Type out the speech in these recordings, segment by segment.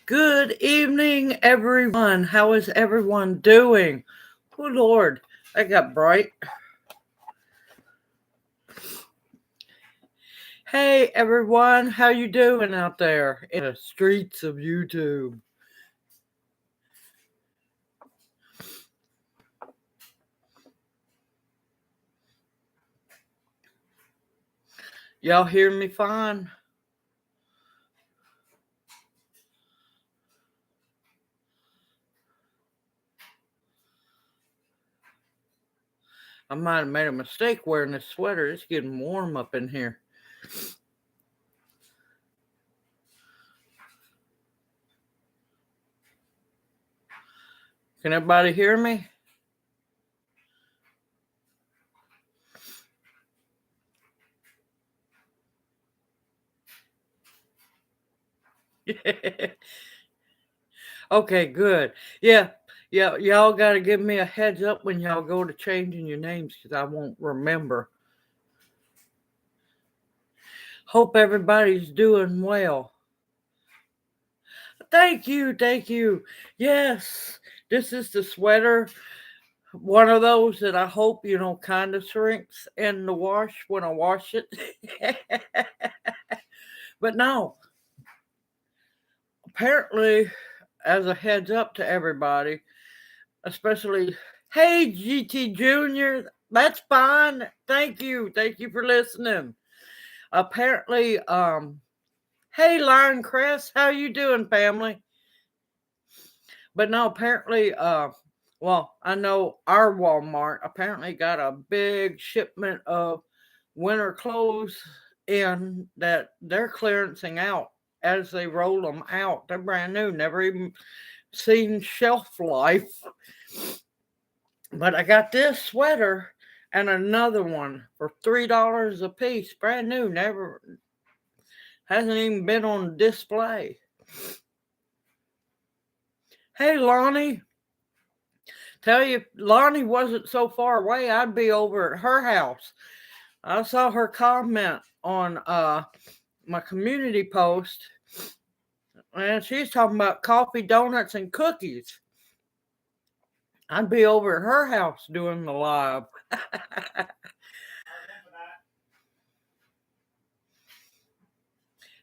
Good evening, everyone. How is everyone doing? Oh Lord, I got bright. Hey everyone, how you doing out there in the streets of YouTube? Y'all hear me fine? I might have made a mistake wearing this sweater. It's getting warm up in here. Can everybody hear me? Okay, good. Yeah, yeah, y'all got to give me a heads up when y'all go to changing your names because I won't remember. Hope everybody's doing well. Thank you, thank you. Yes, this is the sweater. One of those that I hope, kind of shrinks in the wash when I wash it. But no, apparently, as a heads up to everybody, especially, hey, GT Junior, that's fine. Thank you. Thank you for listening. Apparently, hey, Lion Crest, how you doing, family? But no, apparently, well, I know our Walmart apparently got a big shipment of winter clothes in that they're clearancing out as they roll them out. They're brand new, never even seen shelf life. But I got this sweater and another one for $3 a piece, brand new, never hasn't even been on display. Hey, Lonnie. Tell you, Lonnie wasn't so far away, I'd be over at her house. I saw her comment on my community post, and she's talking about coffee, donuts, and cookies. I'd be over at her house doing the live.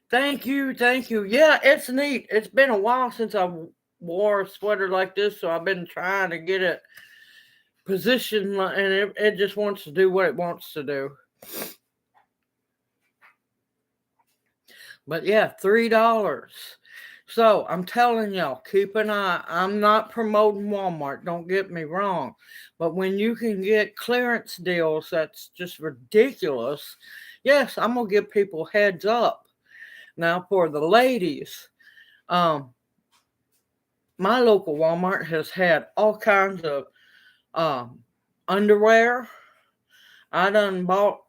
Thank you, thank you. Yeah, it's neat. It's been a while since I wore a sweater like this, so I've been trying to get it positioned, and it just wants to do what it wants to do. But yeah, $3. So I'm telling y'all, keep an eye. I'm not promoting Walmart, don't get me wrong. But when you can get clearance deals, that's just ridiculous. Yes, I'm gonna give people heads up. Now for the ladies, um, my local Walmart has had all kinds of underwear. I done bought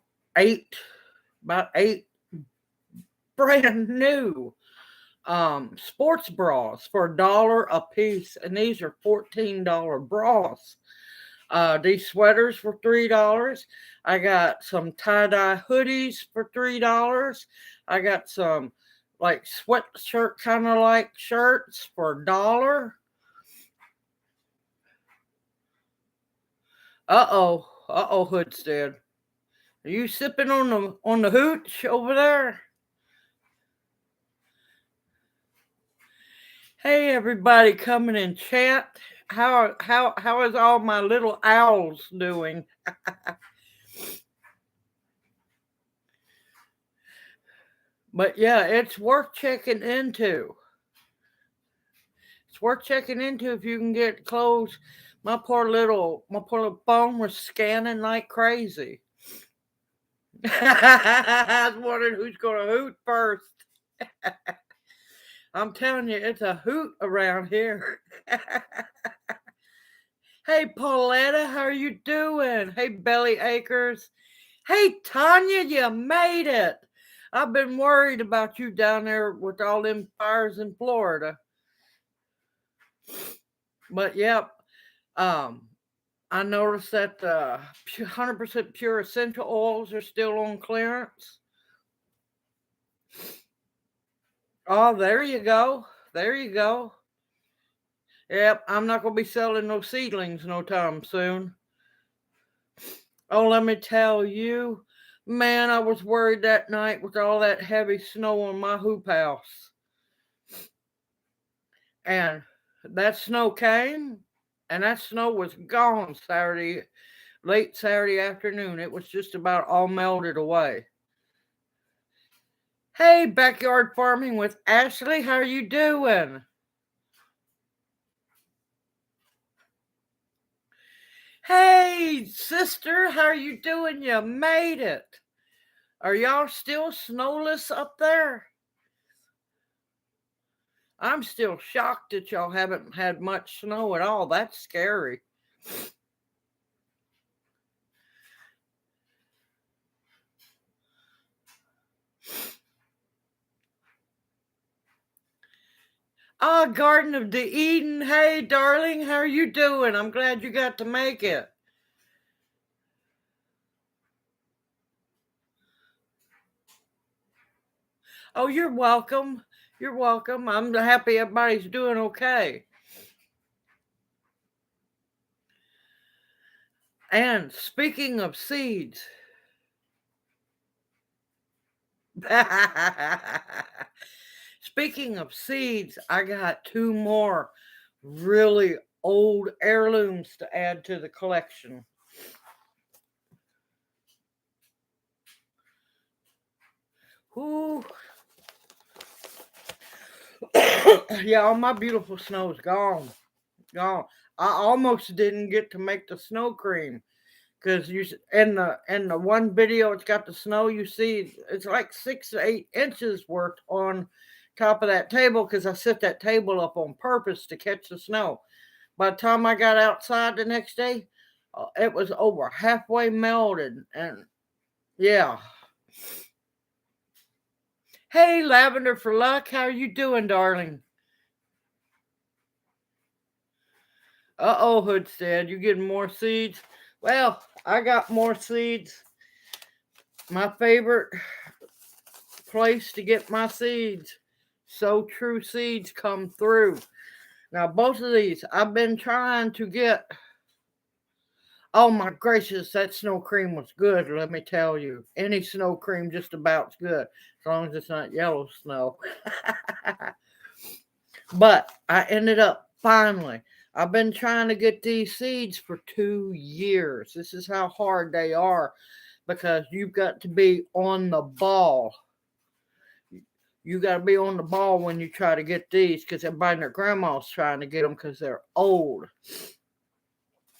about eight brand new sports bras for $1 a piece, and these are $14 bras. These sweaters for $3. I got some tie-dye hoodies for $3. I got some like sweatshirt kind of like shirts for $1. Hoodstead. Are you sipping on the hooch over there? Hey everybody coming in chat. How is all my little owls doing? But yeah, it's worth checking into. It's worth checking into if you can get clothes. My poor little phone was scanning like crazy. I was wondering who's gonna hoot first. I'm telling you, it's a hoot around here. Hey, Pauletta, how are you doing? Hey, Belly Acres. Hey, Tanya, you made it. I've been worried about you down there with all them fires in Florida. But yep, I noticed that 100% pure essential oils are still on clearance. Oh, there you go. There you go. Yep, I'm not going to be selling no seedlings no time soon. Oh, let me tell you, man, I was worried that night with all that heavy snow on my hoop house. And that snow came, and that snow was gone Saturday, late Saturday afternoon. It was just about all melted away. Hey, Backyard Farming with Ashley, how are you doing? Hey, sister, how are you doing? You made it. Are y'all still snowless up there? I'm still shocked that y'all haven't had much snow at all. That's scary. Ah, Garden of the Eden. Hey, darling, how are you doing? I'm glad you got to make it. Oh, you're welcome. You're welcome. I'm happy everybody's doing okay. And speaking of seeds, speaking of seeds, I got two more really old heirlooms to add to the collection. Ooh. Yeah, all my beautiful snow is gone. Gone. I almost didn't get to make the snow cream because you in the one video it's got the snow. You see, it's like 6 to 8 inches worth on top of that table because I set that table up on purpose to catch the snow. By the time I got outside the next day, it was over halfway melted, and yeah. Hey, Lavender for Luck, how are you doing, darling? Hoodstead, you getting more seeds? Well, I got more seeds. My favorite place to get my seeds. So True Seeds come through. Now, both of these, I've been trying to get. Oh my gracious, that snow cream was good, let me tell you. Any snow cream just about's good, as long as it's not yellow snow. But I ended up finally. I've been trying to get these seeds for 2 years. This is how hard they are because you've got to be on the ball. You got to be on the ball when you try to get these because everybody and their grandma's trying to get them because they're old.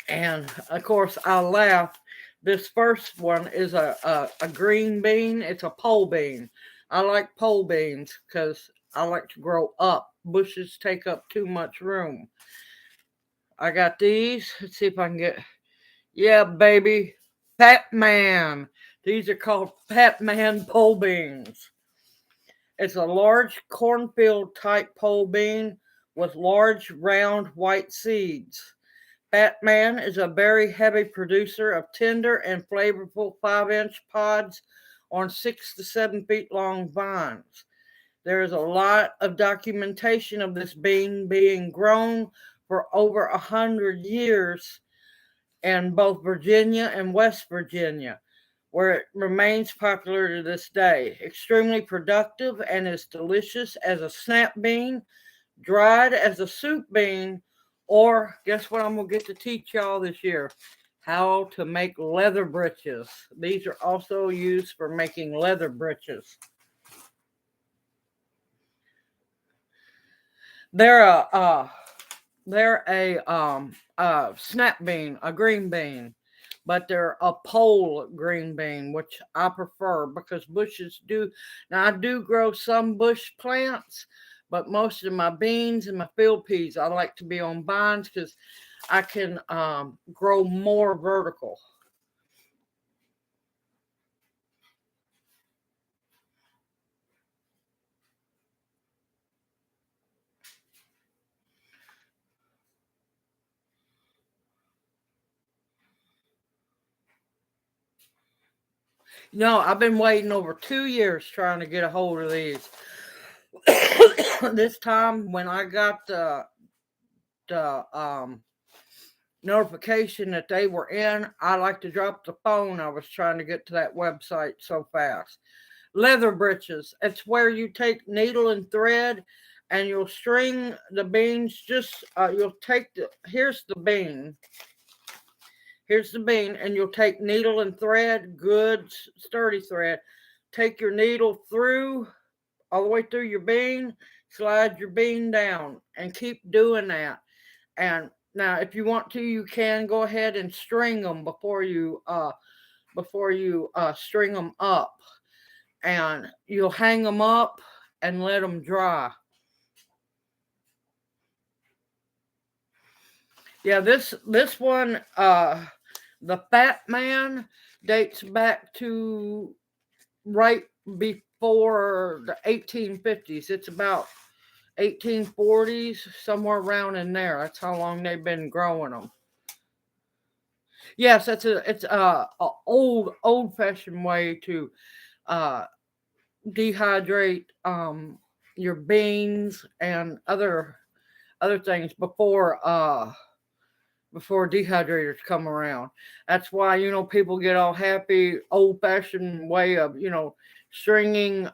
And of course, I laugh. This first one is a green bean. It's a pole bean. I like pole beans because I like to grow up. Bushes take up too much room. I got these. Let's see if I can get. Yeah, baby. Fat Man. These are called Fat Man pole beans. It's a large cornfield type pole bean with large round white seeds. Batman is a very heavy producer of tender and flavorful 5-inch pods on 6 to 7 feet long vines. There is a lot of documentation of this bean being grown for over 100 years in both Virginia and West Virginia, where it remains popular to this day. Extremely productive and is delicious as a snap bean, dried as a soup bean, or guess what I'm going to get to teach y'all this year? How to make leather breeches. These are also used for making leather breeches. They're a snap bean, a green bean, but they're a pole green bean, which I prefer because bushes do. Now I do grow some bush plants, but most of my beans and my field peas I like to be on vines because I can grow more vertical. No, I've been waiting over 2 years trying to get a hold of these. this time when I got the notification that they were in, I like to drop the phone. I was trying to get to that website so fast. Leather breeches. It's where you take needle and thread and you'll string the beans. Just you'll take the here's the bean. Here's the bean, and you'll take needle and thread, good sturdy thread. Take your needle through all the way through your bean, slide your bean down, and keep doing that. And now, if you want to, you can go ahead and string them before you string them up, and you'll hang them up and let them dry. Yeah, this one, the Fat Man, dates back to right before the 1850s. It's about 1840s, somewhere around in there. That's how long they've been growing them. Yes, it's a old fashioned way to uh, dehydrate your beans and other things before dehydrators come around. That's why, people get all happy, old fashioned way of, stringing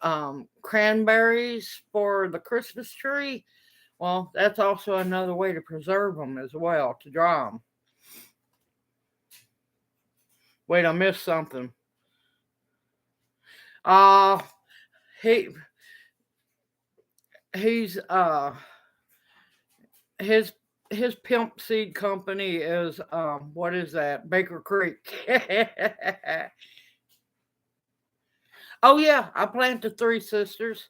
cranberries for the Christmas tree. Well, that's also another way to preserve them as well, to dry them. Wait, I missed something. Uh he he's his his pimp seed company is what is that? Baker Creek. Oh yeah, I planted Three Sisters,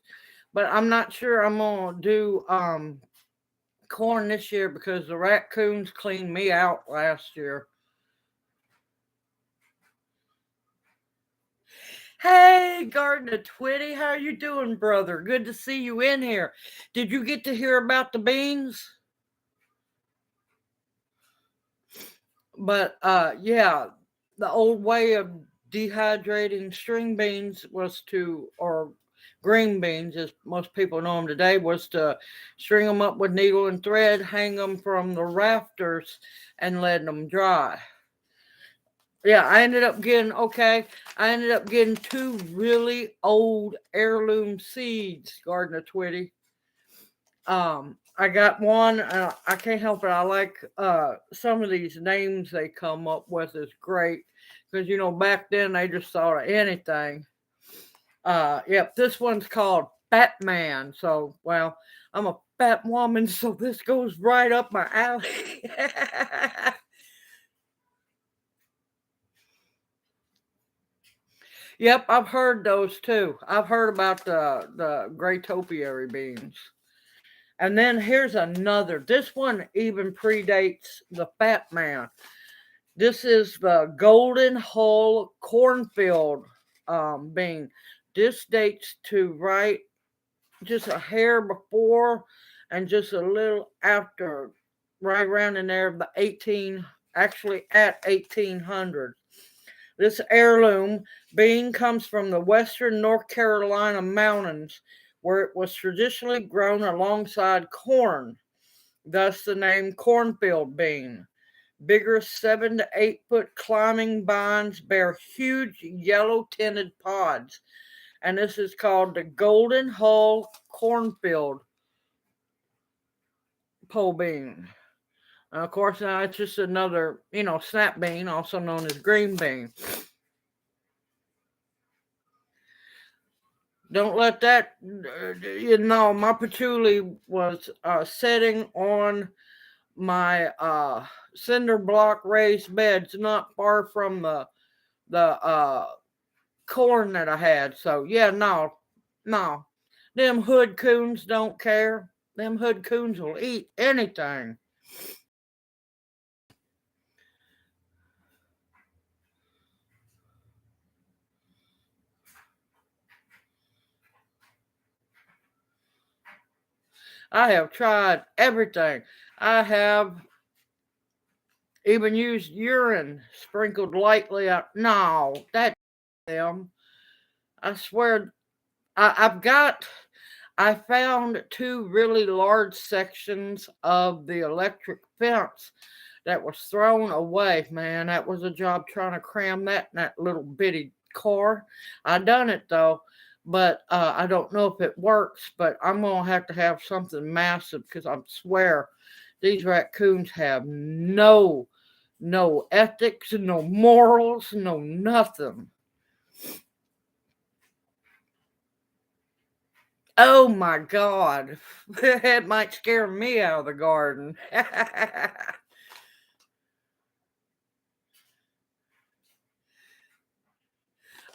but I'm not sure I'm gonna do corn this year because the raccoons cleaned me out last year. Hey, Gardner Twitty, how you doing, brother? Good to see you in here. Did you get to hear about the beans? But yeah, the old way of dehydrating string beans was to, or green beans, as most people know them today, was to string them up with needle and thread, hang them from the rafters, and let them dry. Yeah, I ended up getting two really old heirloom seeds, Gardner Twitty. I got one. I can't help it. I like some of these names they come up with is great because back then they just thought of anything. Yep, this one's called Batman. So, well, I'm a fat woman, so this goes right up my alley. Yep, I've heard those too. I've heard about the gray topiary beans. And then here's another. This one even predates the Fat Man. This is the Golden Hull Cornfield bean. This dates to right just a hair before and just a little after, right around in there of the 18, actually at 1800. This heirloom bean comes from the western North Carolina mountains, where it was traditionally grown alongside corn, thus the name cornfield bean. Bigger 7 to 8 foot climbing vines bear huge yellow tinted pods, and this is called the Golden Hull Cornfield pole bean. And of course, now it's just another, snap bean, also known as green bean. Don't let that, my patchouli was setting on my cinder block raised beds not far from the corn that I had. So yeah, no. Them hood coons don't care. Them hood coons will eat anything. I have tried everything. I have even used urine sprinkled lightly out. No, that them. I swear, I've got. I found two really large sections of the electric fence that was thrown away. Man, that was a job trying to cram that in that little bitty car. I done it though, but I don't know if it works. But I'm gonna have to have something massive because I swear these raccoons have no ethics, no morals, no nothing. Oh my God. It might scare me out of the garden.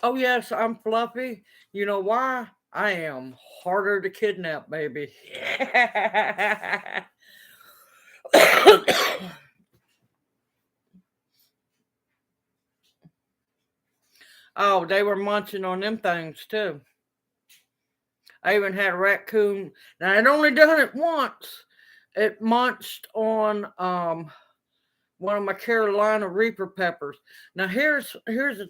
Oh, yes, I'm fluffy. You know why? I am harder to kidnap, baby. Oh, they were munching on them things too. I even had a raccoon. Now, I'd only done it once. It munched on one of my Carolina Reaper peppers. Now here's a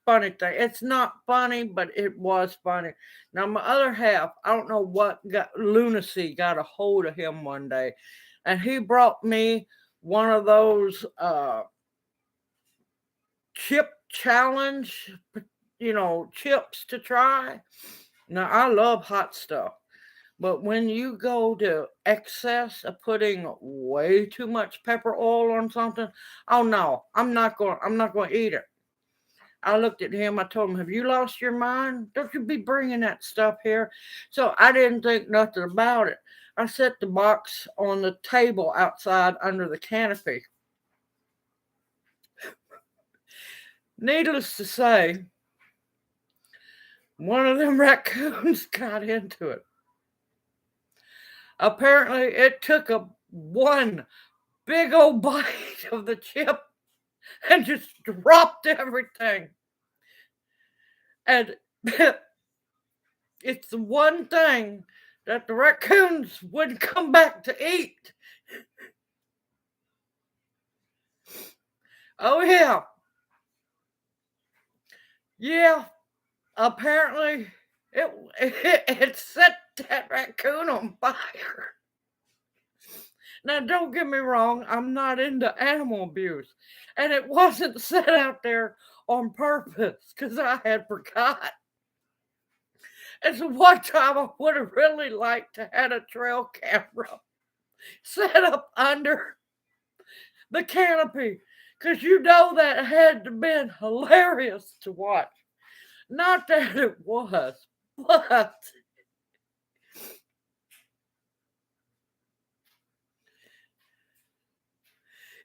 funny thing. It's not funny, but it was funny. Now my other half, I don't know what got lunacy got a hold of him one day, and he brought me one of those chip challenge, chips to try. Now I love hot stuff. But when you go to excess of putting way too much pepper oil on something, oh no, I'm not going to eat it. I looked at him, I told him, "Have you lost your mind? Don't you be bringing that stuff here." So I didn't think nothing about it. I set the box on the table outside under the canopy. Needless to say, one of them raccoons got into it. Apparently, it took a one big old bite of the chip and just dropped everything. And it's the one thing that the raccoons wouldn't come back to eat. Oh yeah, yeah. Apparently, it set that raccoon on fire. Now, don't get me wrong, I'm not into animal abuse, and it wasn't set out there on purpose because I had forgot. It's one time I would have really liked to had a trail camera set up under the canopy because that had to been hilarious to watch. Not that it was, but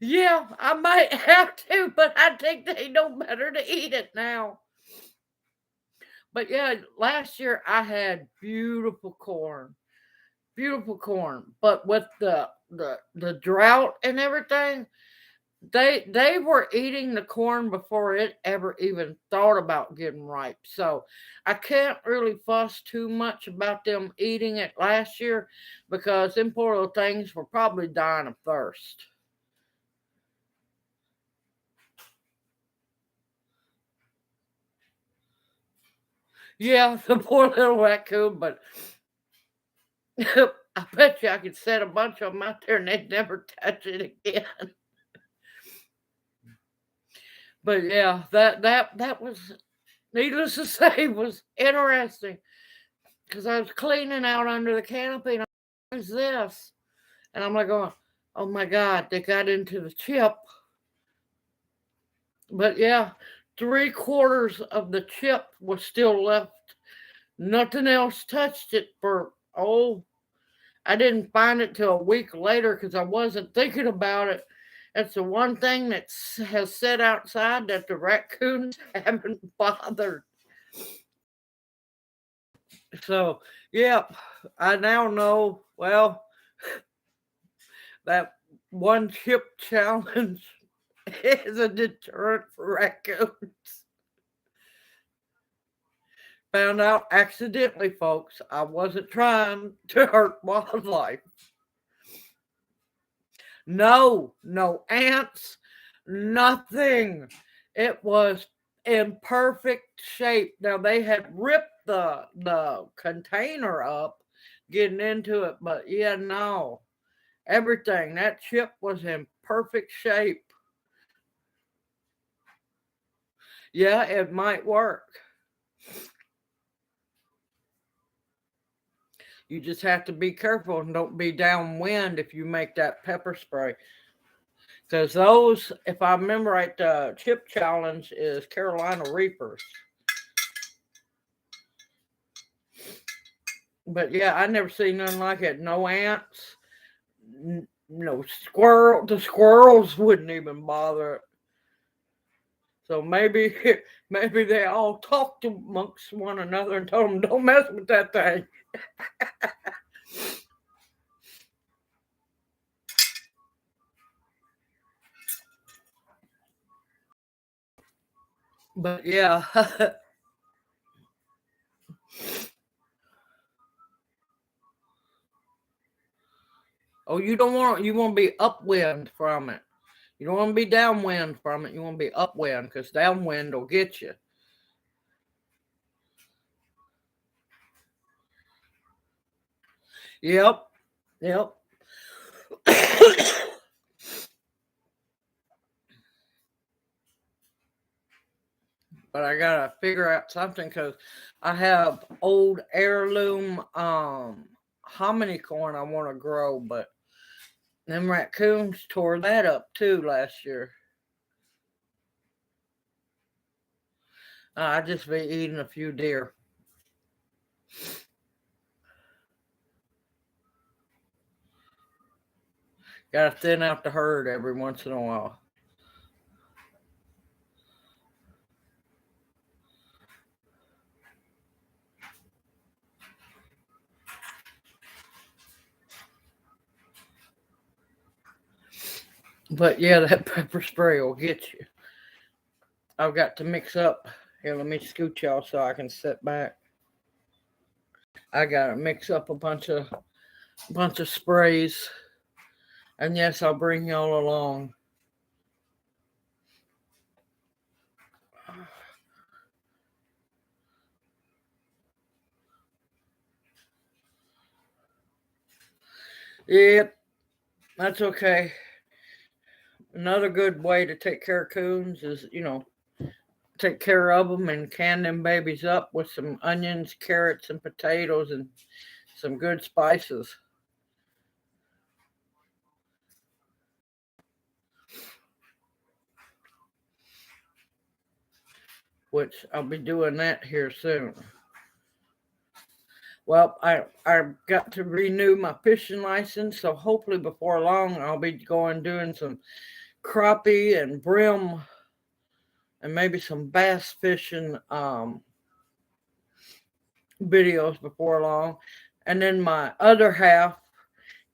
yeah, I might have to, but I think they know better to eat it now. But yeah, last year I had beautiful corn. But with the drought and everything, they were eating the corn before it ever even thought about getting ripe. So I can't really fuss too much about them eating it last year because them poor little things were probably dying of thirst. Yeah, the poor little raccoon, but I bet you I could set a bunch of them out there and they'd never touch it again. But yeah, that was needless to say was interesting because I was cleaning out under the canopy and what is this? And I'm like going, oh my God, they got into the chip. But yeah, three-quarters of the chip was still left. Nothing else touched it for, I didn't find it till a week later because I wasn't thinking about it. It's the one thing that has sat outside that the raccoons haven't bothered. So, yeah, I now know, well, that one chip challenge is a deterrent for raccoons. Found out accidentally, folks. I wasn't trying to hurt wildlife. No ants, nothing. It was in perfect shape. Now they had ripped the container up getting into it. But yeah, no. Everything. That chip was in perfect shape. Yeah, it might work. You just have to be careful and don't be downwind if you make that pepper spray. Because those, if I remember right, the chip challenge is Carolina Reapers. But yeah, I never seen nothing like it. No ants, no squirrel. The squirrels wouldn't even bother. So maybe maybe they all talked amongst one another and told them don't mess with that thing. But yeah. Oh, you want to be upwind from it. You don't want to be downwind from it. You want to be upwind because downwind will get you. Yep. Yep. But I gotta figure out something because I have old heirloom hominy corn I want to grow, but them raccoons tore that up too last year. I just be eating a few deer. Gotta thin out the herd every once in a while. But yeah, that pepper spray will get you. I've got to mix up. Here, let me scoot y'all so I can sit back. I gotta mix up a bunch of sprays, and yes, I'll bring y'all along. Yep, that's okay. Another good way to take care of coons is, take care of them and can them babies up with some onions, carrots, and potatoes and some good spices, which I'll be doing that here soon. Well, I've got to renew my fishing license, so hopefully before long I'll be going doing some crappie and brim and maybe some bass fishing videos before long. And then my other half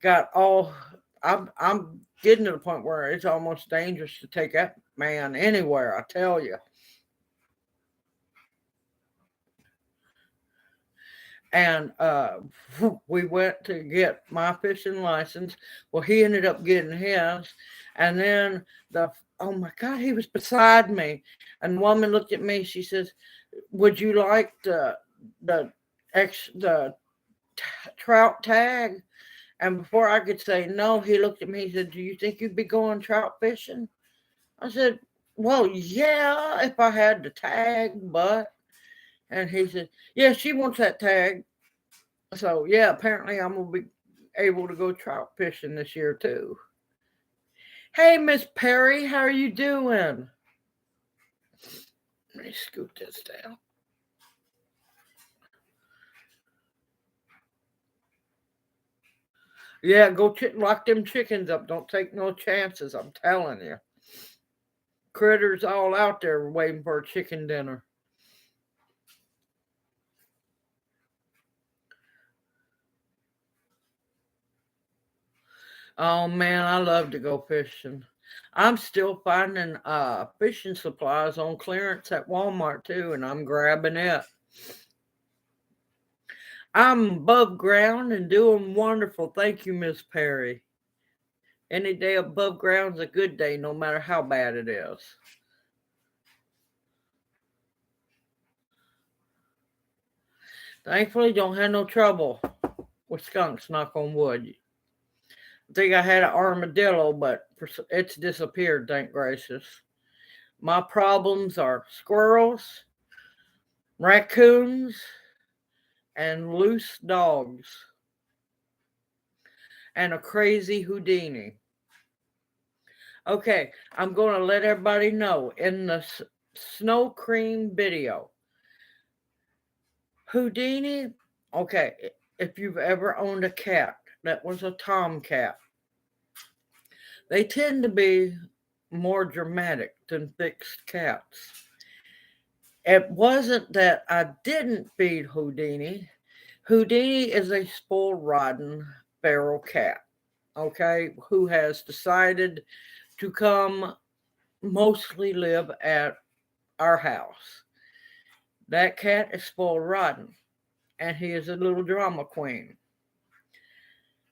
got all. I'm getting to the point where it's almost dangerous to take that man anywhere. I tell you. And we went to get my fishing license. Well, he ended up getting his, and then the oh my God, he was beside me, and the woman looked at me. She says, "Would you like the the trout tag?" And before I could say no, he looked at me. He said, "Do you think you'd be going trout fishing?" I said, "Well, yeah, if I had the tag, but." And he said, "Yeah, she wants that tag." So yeah, apparently I'm gonna be able to go trout fishing this year too. Hey, Miss Perry, how are you doing? Let me scoot this down. Yeah, go lock them chickens up. Don't take no chances. I'm telling you, critters all out there waiting for a chicken dinner. Oh man, I love to go fishing. I'm still finding fishing supplies on clearance at Walmart too, and I'm grabbing it. I'm above ground and doing wonderful. Thank you, Miss Perry. Any day above ground's a good day, no matter how bad it is. Thankfully, don't have no trouble with skunks, knock on wood. I think I had an armadillo, but it's disappeared, thank gracious. My problems are squirrels, raccoons, and loose dogs, and a crazy Houdini. Okay, I'm going to let everybody know in the snow cream video, Houdini, okay, if you've ever owned a cat that was a tomcat, they tend to be more dramatic than fixed cats. It wasn't that I didn't feed Houdini. Houdini is a spoiled, rotten, feral cat, okay, who has decided to come mostly live at our house. That cat is spoiled rotten, and he is a little drama queen.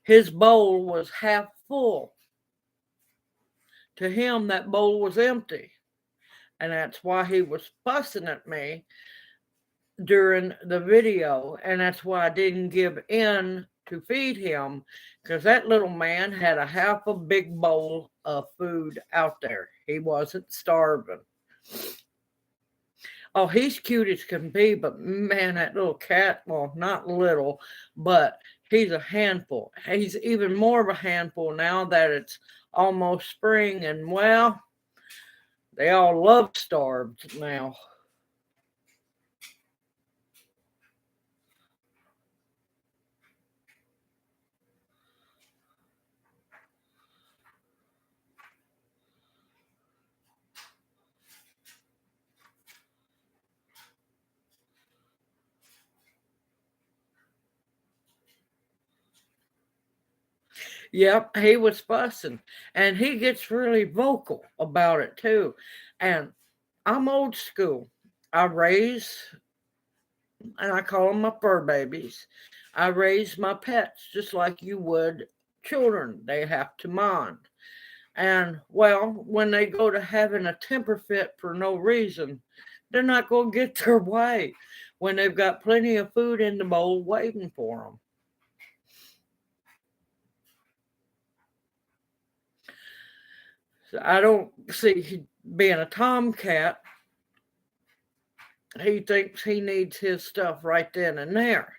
His bowl was half full. To him, that bowl was empty, and that's why he was fussing at me during the video, and that's why I didn't give in to feed him, because that little man had a half a big bowl of food out there. He wasn't starving. Oh, he's cute as can be, but man, that little cat, well, not little, but he's a handful. He's even more of a handful now that it's almost spring, and well, they all love starved now. Yep, he was fussing, and he gets really vocal about it too. And I'm old school. I raise, and I call them my fur babies. I raise my pets just like you would children. They have to mind. And well, when they go to having a temper fit for no reason, they're not going to get their way when they've got plenty of food in the bowl waiting for them. So I don't see being a tomcat. He thinks he needs his stuff right then and there.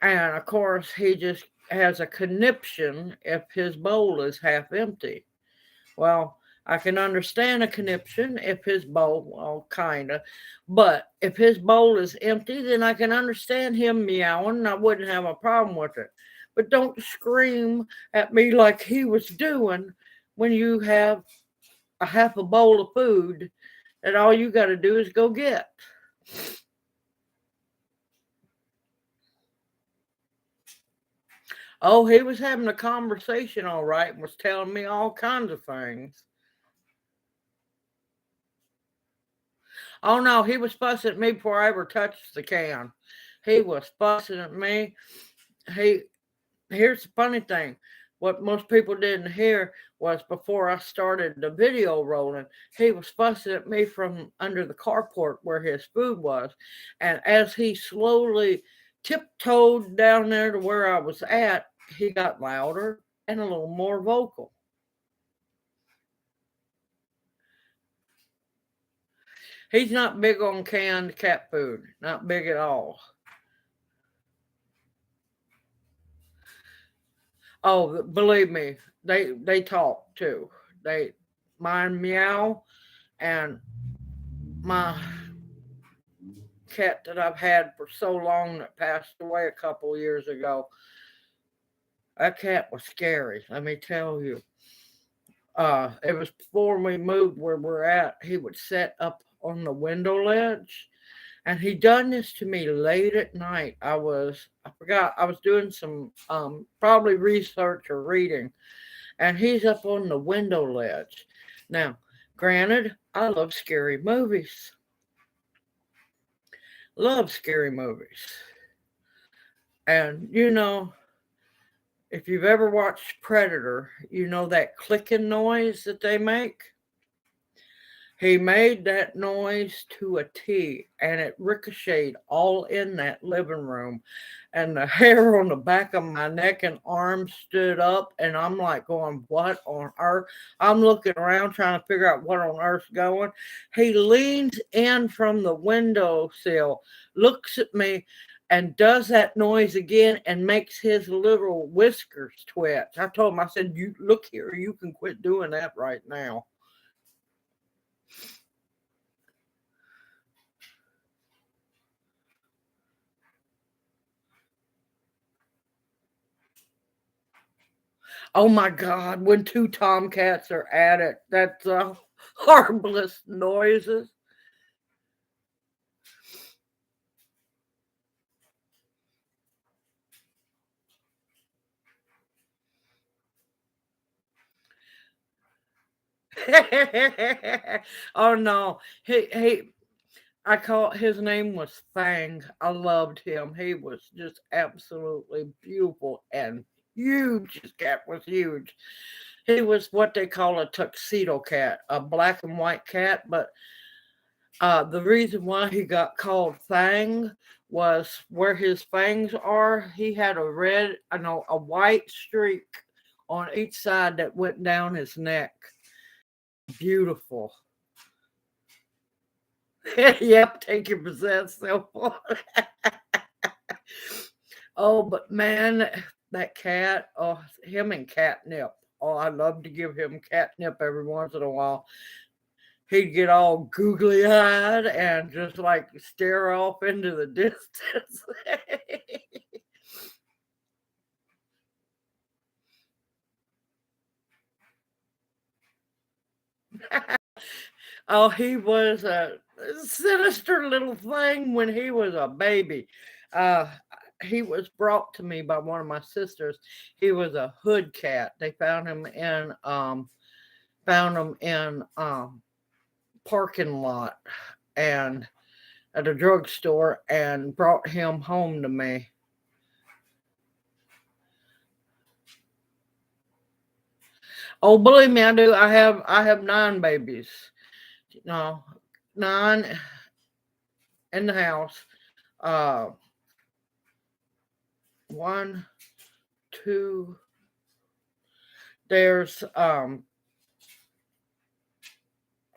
And of course, he just has a conniption if his bowl is half empty. Well, I can understand a conniption if his bowl, well, kind of. But if his bowl is empty, then I can understand him meowing and I wouldn't have a problem with it. But don't scream at me like he was doing when you have a half a bowl of food that all you got to do is go get. Oh, he was having a conversation all right and was telling me all kinds of things. Oh no, he was fussing at me before I ever touched the can. He was fussing at me. He Here's the funny thing. What most people didn't hear was before I started the video rolling, he was fussing at me from under the carport where his food was. And as he slowly tiptoed down there to where I was at, he got louder and a little more vocal. He's not big on canned cat food, not big at all. Oh, believe me, they talk too. They mine meow, and my cat that I've had for so long that passed away a couple years ago. That cat was scary, let me tell you. It was before we moved where we're at. He would set up on the window ledge, and he done this to me late at night. I forgot I was doing some probably research or reading, and he's up on the window ledge. Now, granted, I love scary movies. Love scary movies. And if you've ever watched Predator, you know that clicking noise that they make. He made that noise to a T, and it ricocheted all in that living room. And the hair on the back of my neck and arms stood up, and I'm like going, "What on earth?" I'm looking around trying to figure out what on earth's going. He leans in from the windowsill, looks at me, and does that noise again and makes his little whiskers twitch. I told him, I said, "You look here, you can quit doing that right now." Oh my God, when two tomcats are at it, that's the horriblest noises. Oh no, I call his name was Fang. I loved him. He was just absolutely beautiful and huge. His cat was huge. He was what they call a tuxedo cat, a black and white cat, but the reason why he got called Fang was where his fangs are. He had a red, I know, a white streak on each side that went down his neck. Beautiful. Yep, take your possessed cell phone. Oh, but man, that cat, oh, him and catnip. Oh, I love to give him catnip every once in a while. He'd get all googly eyed and just like stare off into the distance. Oh, he was a sinister little thing when he was a baby. Uh, he was brought to me by one of my sisters. He was a hood cat. They found him in parking lot and at a drugstore and brought him home to me. Oh, believe me, I do. I have 9 babies. No, 9 in the house. Uh, one, two. There's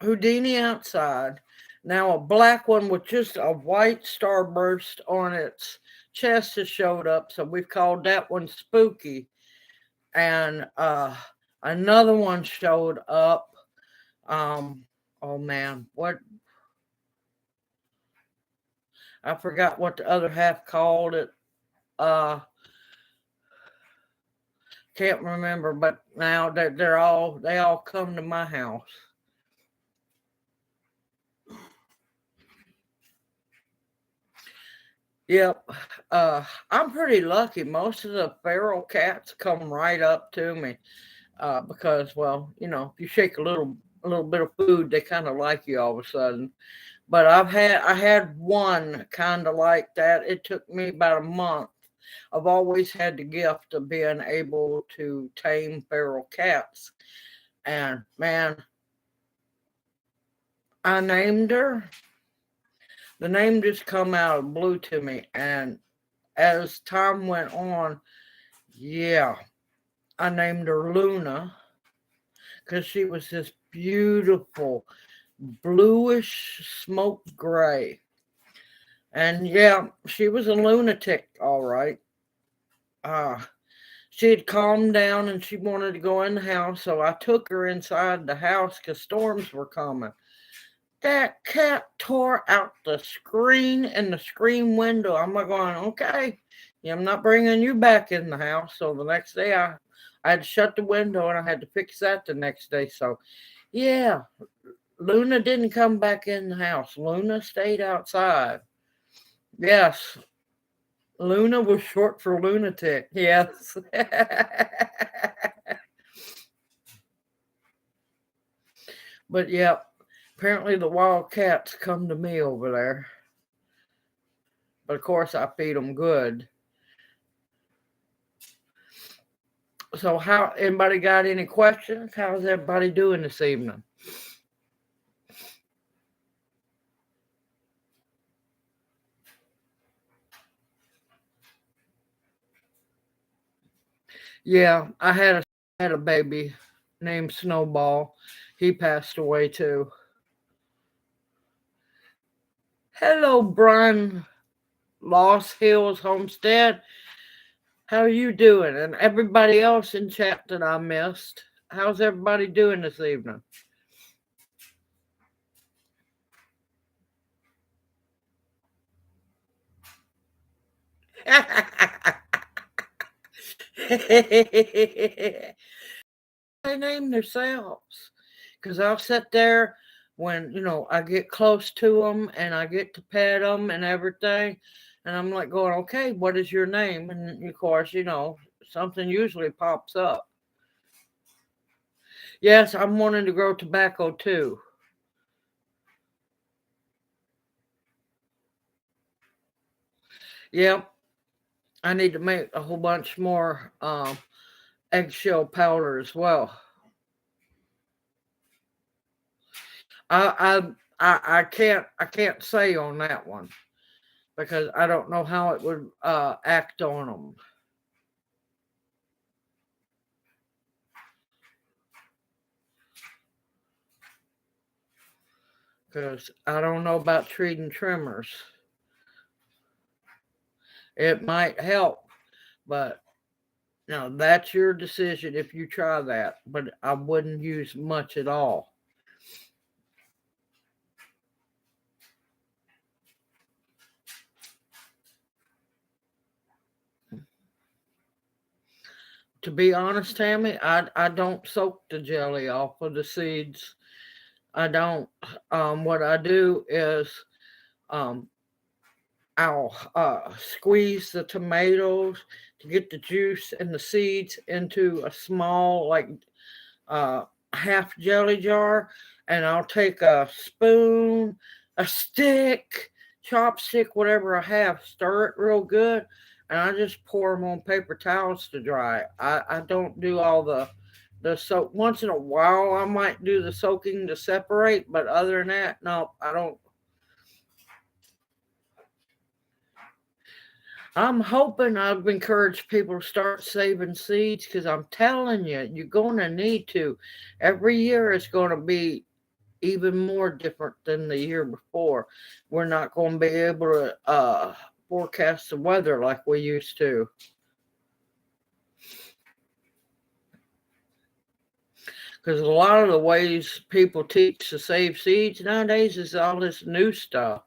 Houdini outside. Now a black one with just a white starburst on its chest has showed up, so we've called that one Spooky. And another one showed up. Um, oh man, what I forgot what the other half called it. Uh, can't remember, but now they all come to my house. Yep. I'm pretty lucky. Most of the feral cats come right up to me because, well, if you shake a little bit of food, they kind of like you all of a sudden. But I had one kind of like that. It took me about a month. I've always had the gift of being able to tame feral cats, and man, I named her. The name just come out of blue to me, and as time went on, yeah, I named her Luna because she was this beautiful bluish smoke gray. And yeah, she was a lunatic, all right. Uh, she had calmed down and she wanted to go in the house, so I took her inside the house because storms were coming. That cat tore out the screen and the screen window. I'm like going, okay, yeah, I'm not bringing you back in the house. So the next day I had to shut the window and I had to fix that the next day. So yeah, Luna didn't come back in the house. Luna stayed outside. Yes, Luna was short for lunatic. Yes. But yeah, apparently the wild cats come to me over there. But of course, I feed them good. So, how anybody got any questions? How's everybody doing this evening? Yeah, I had a baby named Snowball. He passed away too. Hello, Brian Lost Hills Homestead. How are you doing? And everybody else in chat that I missed. How's everybody doing this evening? They name themselves because I'll sit there when I get close to them and I get to pet them and everything, and I'm like going, okay, what is your name? And of course, something usually pops up. Yes, I'm wanting to grow tobacco too. Yep, I need to make a whole bunch more eggshell powder as well. I I can't say on that one because I don't know how it would act on them. Because I don't know about treating trimmers. It might help, but that's your decision if you try that. But I wouldn't use much at all. To be honest, Tammy, I don't soak the jelly off of the seeds. I don't. What I do is um, I'll squeeze the tomatoes to get the juice and the seeds into a small, like uh, half jelly jar, and I'll take a spoon, a stick, chopstick, whatever I have, stir it real good, and I just pour them on paper towels to dry. I don't do all the soak. Once in a while, I might do the soaking to separate, but other than that, no, I don't. I'm hoping I've encouraged people to start saving seeds because I'm telling you, you're going to need to. Every year it's going to be even more different than the year before. We're not going to be able to forecast the weather like we used to. Because a lot of the ways people teach to save seeds nowadays is all this new stuff.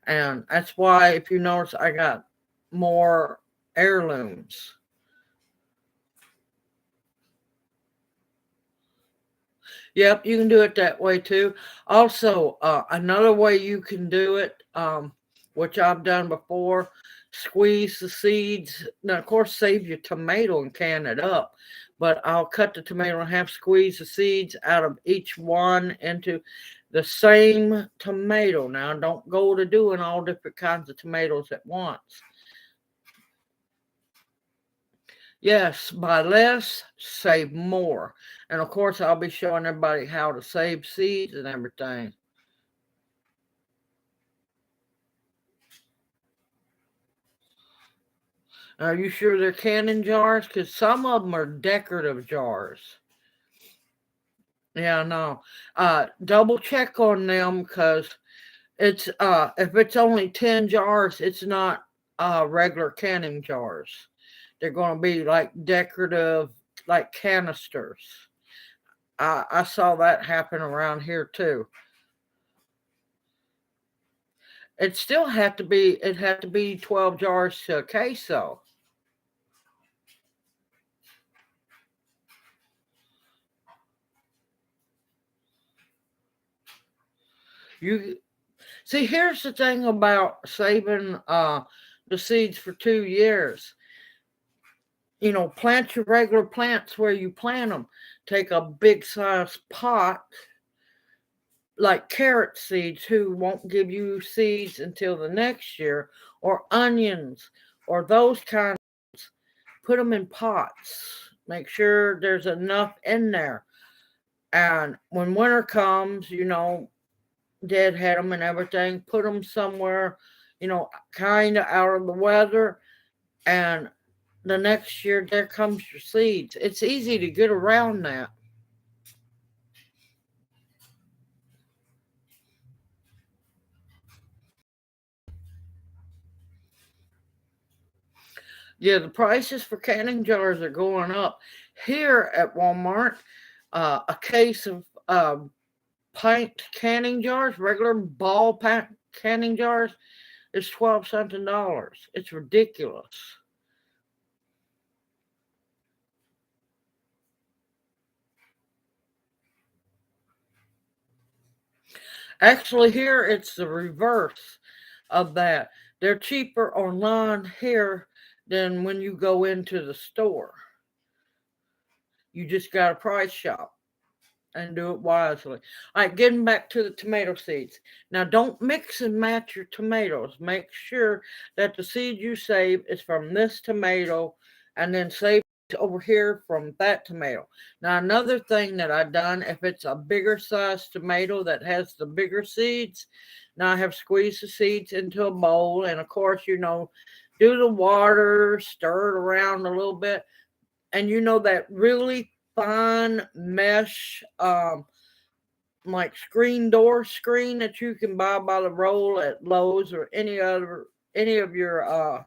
And that's why, if you notice, I got more heirlooms. Yep, you can do it that way too. Also, another way you can do it, which I've done before, squeeze the seeds. Now, of course, save your tomato and can it up, but I'll cut the tomato in half, squeeze the seeds out of each one into the same tomato. Now, don't go to doing all different kinds of tomatoes at once. Yes, buy less, save more. And of course, I'll be showing everybody how to save seeds and everything. Are you sure they're canning jars? Because some of them are decorative jars. Yeah, no. Double check on them because it's if it's only 10 jars, it's not regular canning jars. They're going to be like decorative, like canisters. I saw that happen around here too. It had to be 12 jars to a queso. You see, here's the thing about saving the seeds for 2 years. Plant your regular plants where you plant them. Take a big size pot, like carrot seeds, who won't give you seeds until the next year, or onions, or those kind. Put them in pots. Make sure there's enough in there. And when winter comes, deadhead them and everything. Put them somewhere, kind of out of the weather, and the next year, there comes your seeds. It's easy to get around that. Yeah, the prices for canning jars are going up. Here at Walmart, a case of pint canning jars, regular ball canning jars, is 12 something dollars. It's ridiculous. Actually, here it's the reverse of that. They're cheaper online here than when you go into the store. You just got to price shop and do it wisely. All right, getting back to the tomato seeds. Now, don't mix and match your tomatoes. Make sure that the seed you save is from this tomato and then save over here from that tomato. Now, another thing that I've done, if it's a bigger size tomato that has the bigger seeds, now I have squeezed the seeds into a bowl. And of course, do the water, stir it around a little bit. And that really fine mesh like screen door screen that you can buy by the roll at Lowe's or any of your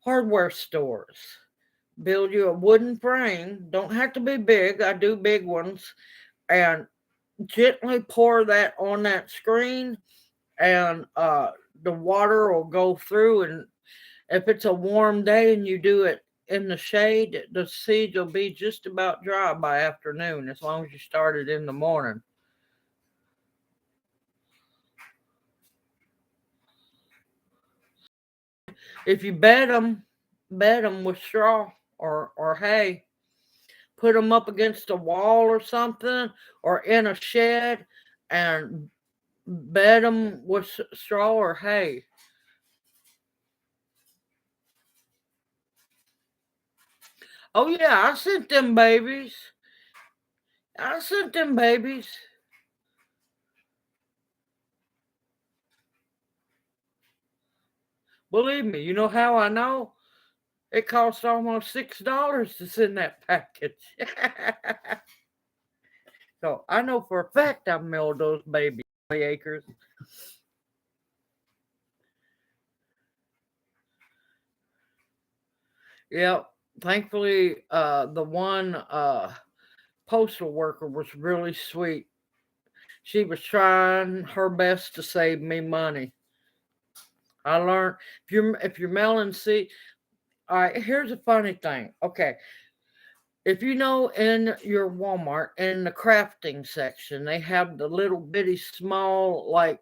hardware stores. Build you a wooden frame. Don't have to be big. I do big ones. And gently pour that on that screen, and the water will go through. And if it's a warm day and you do it in the shade, the seeds will be just about dry by afternoon, as long as you start it in the morning. If you bed them with straw or hay. Put them up against a wall or something, or in a shed, and bed them with straw or hay. Oh yeah, I sent them babies. I sent them babies. Believe me, you know how I know? It cost almost $6 to send that package. So I know for a fact I've mailed those baby acres. Yep. Thankfully, the one postal worker was really sweet. She was trying her best to save me money. I learned if you're mailing seed. All right, here's a funny thing. Okay, if you know in your Walmart in the crafting section, they have the little bitty small like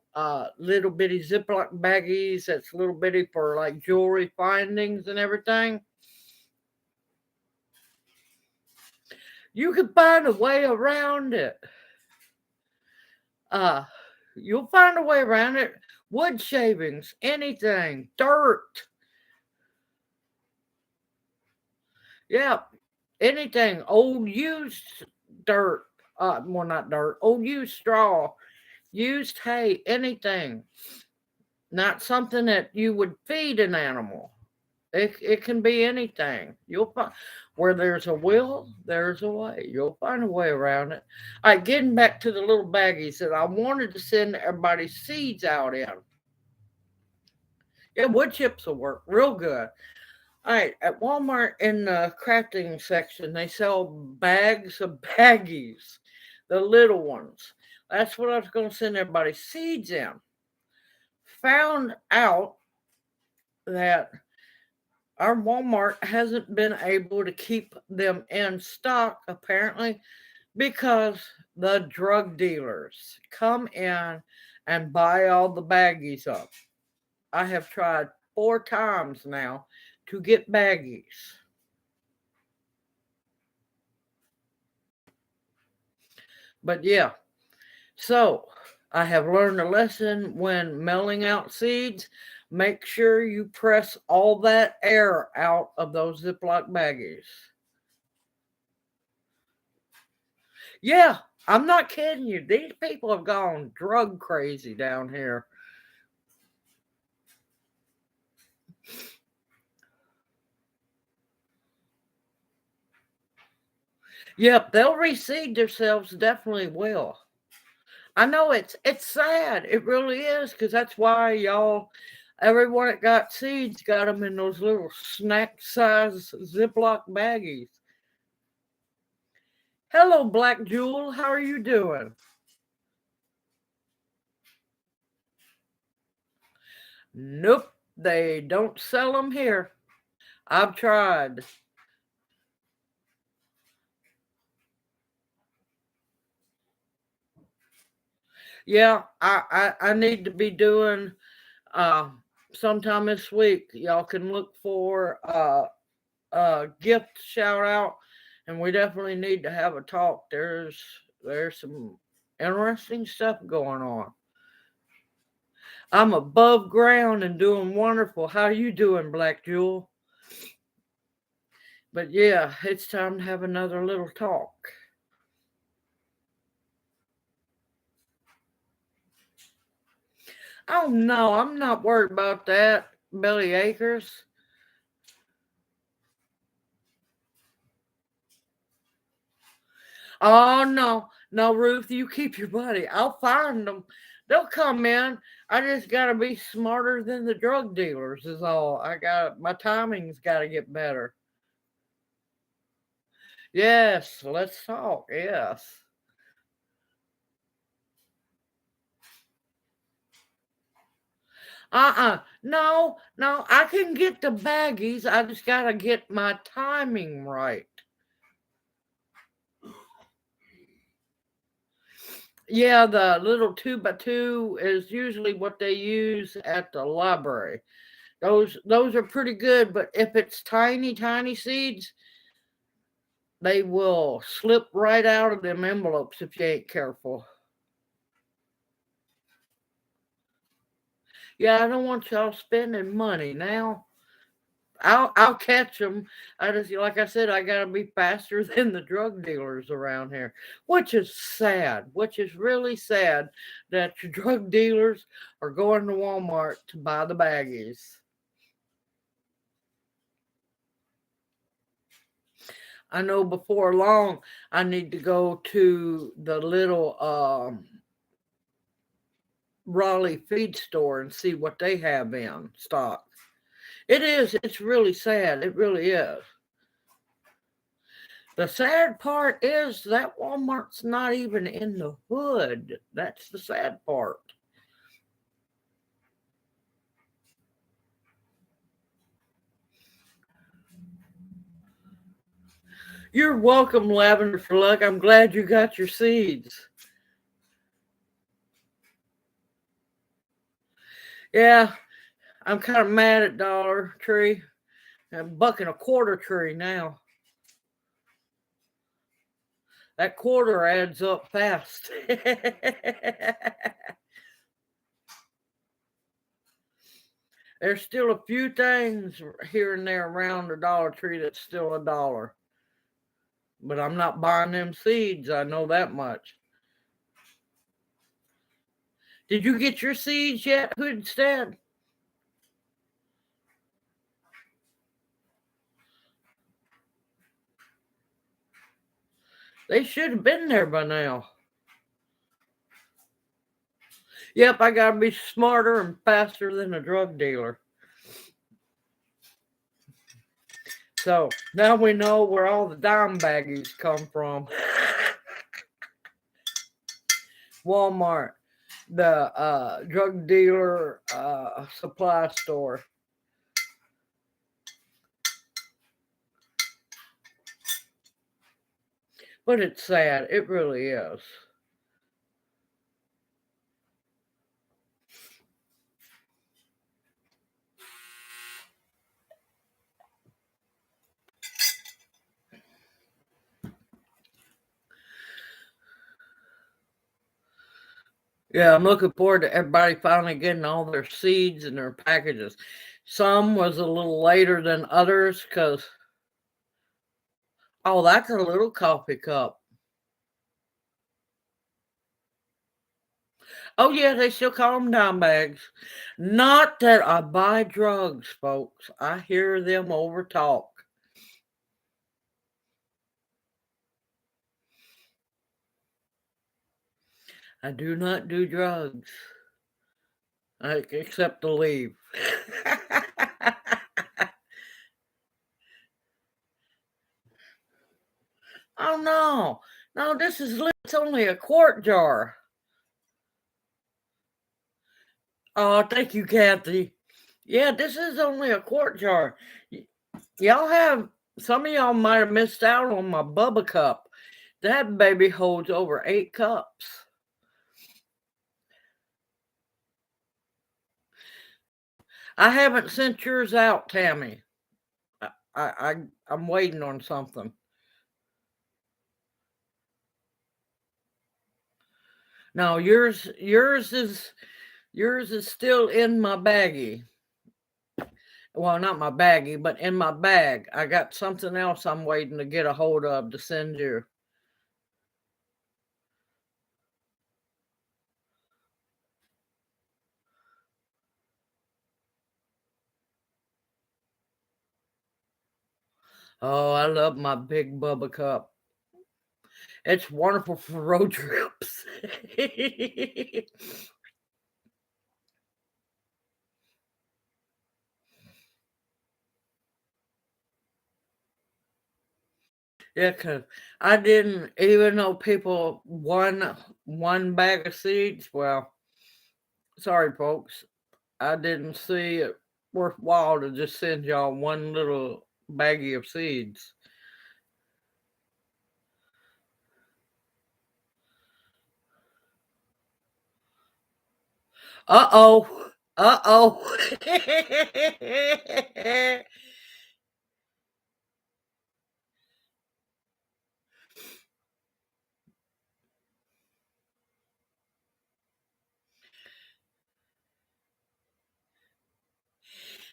little bitty Ziploc baggies that's little bitty for like jewelry findings and everything. You can find a way around it. Uh you'll find a way around it. Wood shavings, anything, dirt. Yeah, anything, old used dirt, well, not dirt, old used straw, used hay, anything. Not something that you would feed an animal. It can be anything. You'll find where there's a will, there's a way. You'll find a way around it. All right, getting back to the little baggies that I wanted to send everybody seeds out in. Yeah, wood chips will work real good. All right, at Walmart in the crafting section, they sell bags of baggies, the little ones. That's what I was going to send everybody seeds in. Found out that our Walmart hasn't been able to keep them in stock, apparently, because the drug dealers come in and buy all the baggies up. I have tried 4 times now to get baggies. But yeah, so I have learned a lesson when mailing out seeds. Make sure you press all that air out of those Ziploc baggies. Yeah, I'm not kidding you. These people have gone drug crazy down here. Yep, they'll reseed themselves, definitely will. I know it's sad. It really is, because that's why y'all, everyone that got seeds got them in those little snack size Ziploc baggies. Hello, Black Jewel. How are you doing? Nope, they don't sell them here. I've tried. Yeah, I need to be doing uh sometime this week. Y'all can look for gift shout out, and we definitely need to have a talk. There's some interesting stuff going on. I'm above ground and doing wonderful. How you doing, Black Jewel? But yeah, it's time to have another little talk. Oh no, I'm not worried about that, Belly Acres. Oh no, no, Ruth, you keep your buddy. I'll find them. They'll come in. I just gotta be smarter than the drug dealers. Is all. I got my timing's got to get better. Yes, let's talk. Yes. No, no. I can get the baggies. I just gotta get my timing right. Yeah, the little 2x2 is usually what they use at the library. Those are pretty good, but if it's tiny, tiny seeds, they will slip right out of them envelopes if you ain't careful. Yeah, I don't want y'all spending money now. I'll catch them. I just like I said, I gotta be faster than the drug dealers around here, which is sad. Which is really sad that your drug dealers are going to Walmart to buy the baggies. I know before long I need to go to the little Raleigh feed store and see what they have in stock. It is. It's really sad. It really is. The sad part is that Walmart's not even in the hood. That's the sad part. You're welcome, Lavender for Luck. I'm glad you got your seeds. Yeah, I'm kind of mad at Dollar Tree. I'm bucking a quarter tree now. That quarter adds up fast. There's still a few things here and there around the Dollar Tree that's still a dollar. But I'm not buying them seeds. I know that much. Did you get your seeds yet, Hoodstead? They should have been there by now. Yep, I gotta be smarter and faster than a drug dealer. So now we know where all the dime baggies come from. Walmart, the drug dealer supply store. But it's sad. It really is. Yeah, I'm looking forward to everybody finally getting all their seeds and their packages. Some was a little later than others because, oh, that's a little coffee cup. Oh, yeah, they still call them dime bags. Not that I buy drugs, folks. I hear them over talk. I do not do drugs, except to leave. Oh no, no, it's only a quart jar. Oh, thank you, Kathy. Yeah, this is only a quart jar. Y'all have some of y'all might have missed out on my Bubba cup. That baby holds over 8 cups. I haven't sent yours out, Tammy. I'm waiting on something. No, yours is still in my baggie. Well, not my baggie, but in my bag. I got something else I'm waiting to get a hold of to send you. Oh, I love my big Bubba cup. It's wonderful for road trips. Yeah, cause I didn't even know people one bag of seeds. Well, sorry, folks. I didn't see it worthwhile to just send y'all one little baggie of seeds. Uh oh. Uh oh.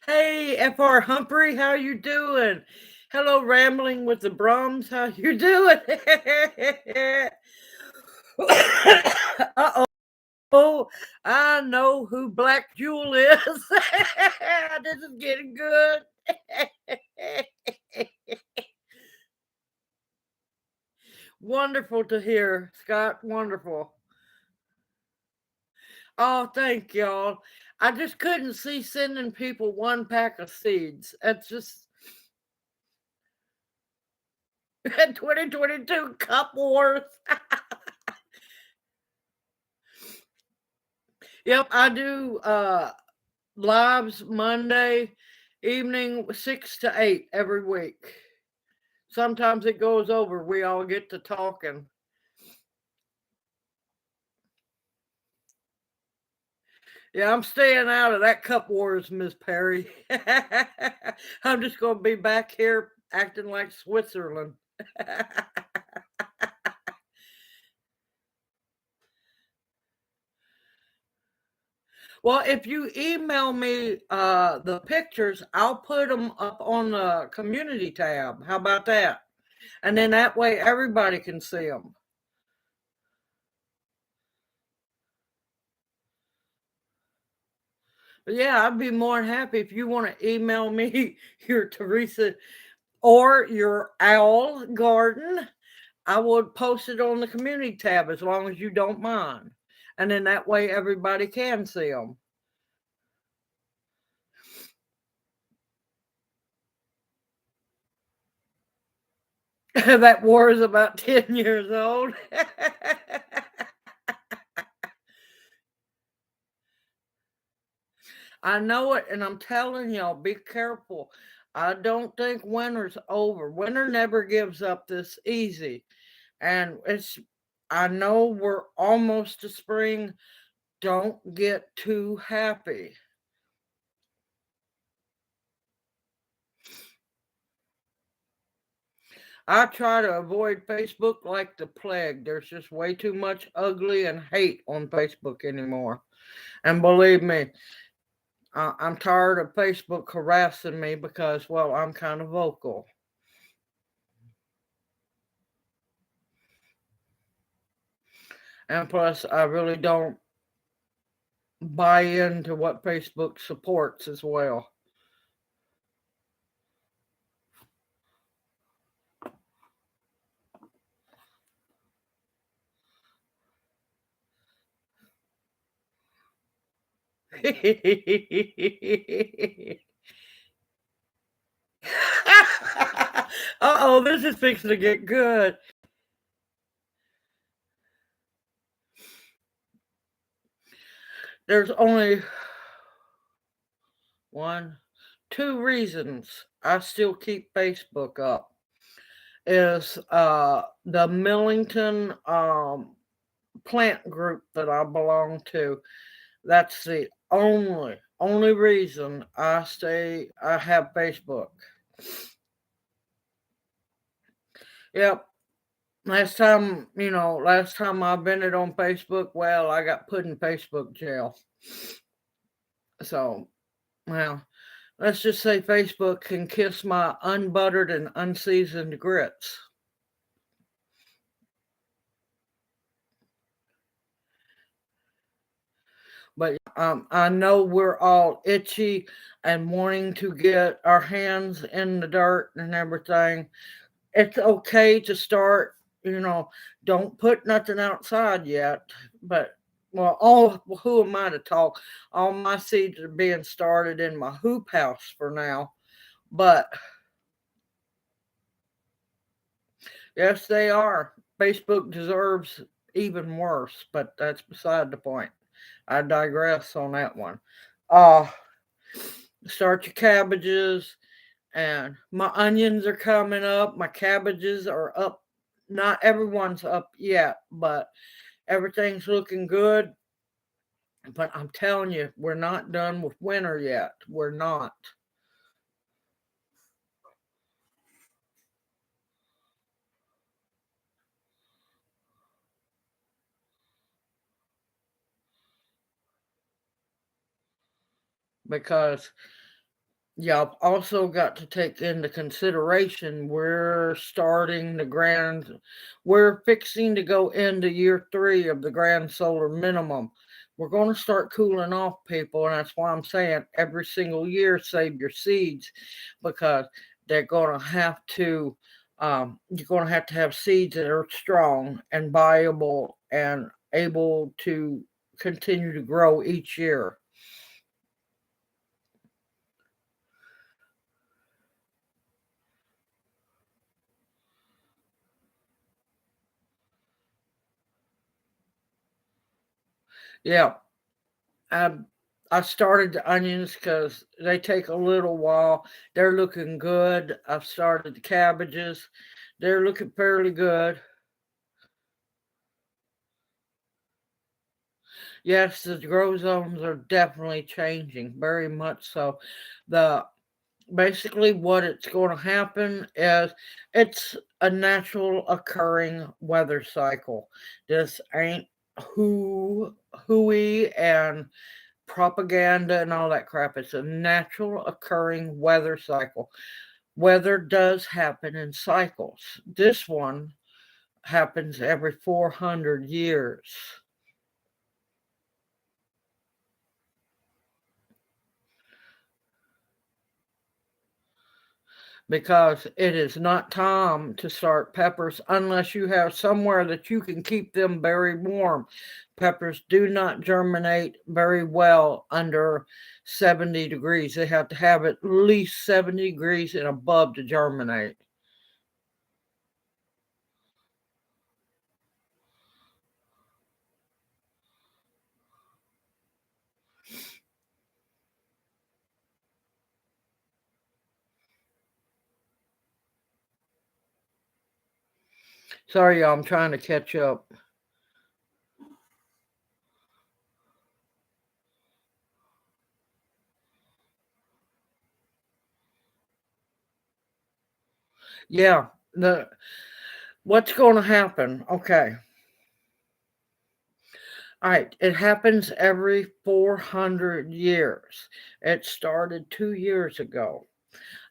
Hey, Fr Humphrey, how you doing? Hello, Rambling with the Brums, how you doing? Uh oh, I know who Black Jewel is. This is getting good. Wonderful to hear, Scott. Wonderful. Oh, thank y'all. I just couldn't see sending people one pack of seeds. That's just 2022 Cup Wars. Yep, I do lives Monday evening 6 to 8 every week. Sometimes it goes over. We all get to talking. Yeah, I'm staying out of that cup wars, Miss Perry. I'm just going to be back here acting like Switzerland. Well, if you email me the pictures, I'll put them up on the community tab. How about that? And then that way everybody can see them. But yeah, I'd be more than happy if you want to email me your Teresa or your owl garden. I would post it on the community tab as long as you don't mind. And then that way everybody can see them. That war is about 10 years old. I know it, and I'm telling y'all, be careful. I don't think winter's over. Winter never gives up this easy. And I know we're almost to spring. Don't get too happy. I try to avoid Facebook like the plague. There's just way too much ugly and hate on Facebook anymore. And believe me, I'm tired of Facebook harassing me because, well, I'm kind of vocal. And plus, I really don't buy into what Facebook supports as well. Uh-oh, this is fixing to get good. There's only one, two reasons I still keep Facebook up. Is the Millington plant group that I belong to. That's the only reason I have Facebook. Yep. Last time I vented on Facebook, well, I got put in Facebook jail. So, well, let's just say Facebook can kiss my unbuttered and unseasoned grits. But I know we're all itchy and wanting to get our hands in the dirt and everything. It's okay to start, don't put nothing outside yet. But, well, who am I to talk? All my seeds are being started in my hoop house for now. But, yes, they are. Facebook deserves even worse, but that's beside the point. I digress on that one. Uh, Start your cabbages, and my onions are coming up. My cabbages are up. Not everyone's up yet, but everything's looking good. But I'm telling you, we're not done with winter yet. We're not. Because y'all also got to take into consideration we're fixing to go into year 3 of the grand solar minimum. We're going to start cooling off, people, and that's why I'm saying every single year save your seeds, because they're going to have to you're going to have seeds that are strong and viable and able to continue to grow each year. Yeah, I I started the onions because they take a little while. They're looking good. I've started the cabbages. They're looking fairly good. Yes, the grow zones are definitely changing, very much so. The Basically what it's going to happen is it's a natural occurring weather cycle. This ain't hooey and propaganda and all that crap. It's a natural occurring weather cycle. Weather does happen in cycles. This one happens every 400 years because it is not time to start peppers unless you have somewhere that you can keep them very warm. Peppers do not germinate very well under 70 degrees. They have to have at least 70 degrees and above to germinate. Sorry, y'all, I'm trying to catch up. Yeah, the what's going to happen? Okay. All right, it happens every 400 years. It started 2 years ago.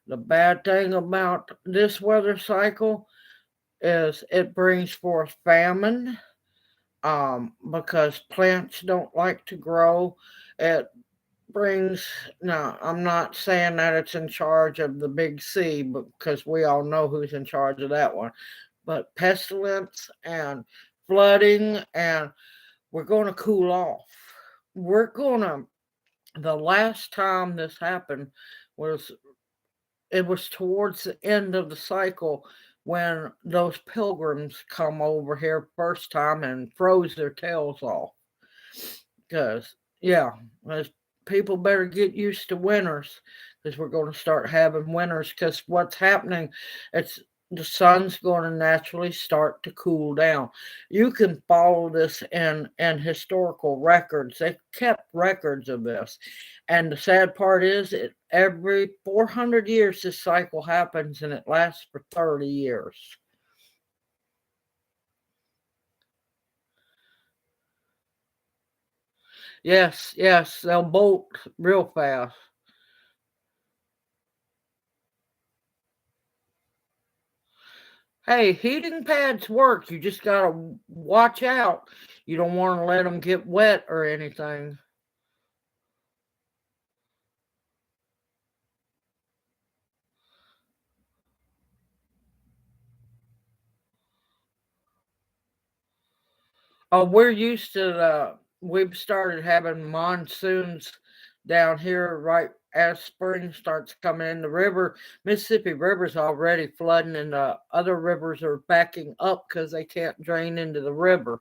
The bad thing about this weather cycle is it brings forth famine because plants don't like to grow. It brings, no, I'm not saying that it's in charge of the big C because we all know who's in charge of that one, but pestilence and flooding, and we're going to cool off. We're going to The last time this happened was it was towards the end of the cycle when those pilgrims come over here first time and froze their tails off. Because, yeah, people better get used to winters because we're going to start having winters. Because what's happening, it's the sun's going to naturally start to cool down. You can follow this in historical records. They kept records of this, and the sad part is, it every 400 years this cycle happens, and it lasts for 30 years. Yes, yes, they'll bolt real fast. Hey, heating pads work. You just gotta watch out. You don't want to let them get wet or anything. Oh, we're used to we've started having monsoons down here right as spring starts coming in. The river, Mississippi River's already flooding, and the other rivers are backing up because they can't drain into the river.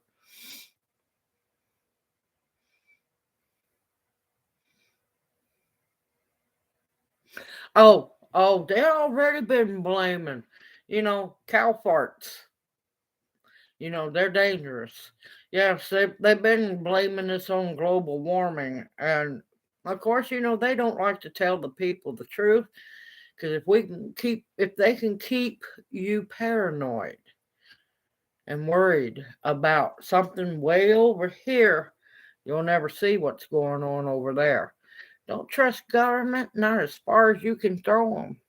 Oh, they already been blaming, cow farts. They're dangerous. Yes, they've been blaming this on global warming, and of course, they don't like to tell the people the truth because if they can keep you paranoid and worried about something way over here, you'll never see what's going on over there. Don't trust government, not as far as you can throw them.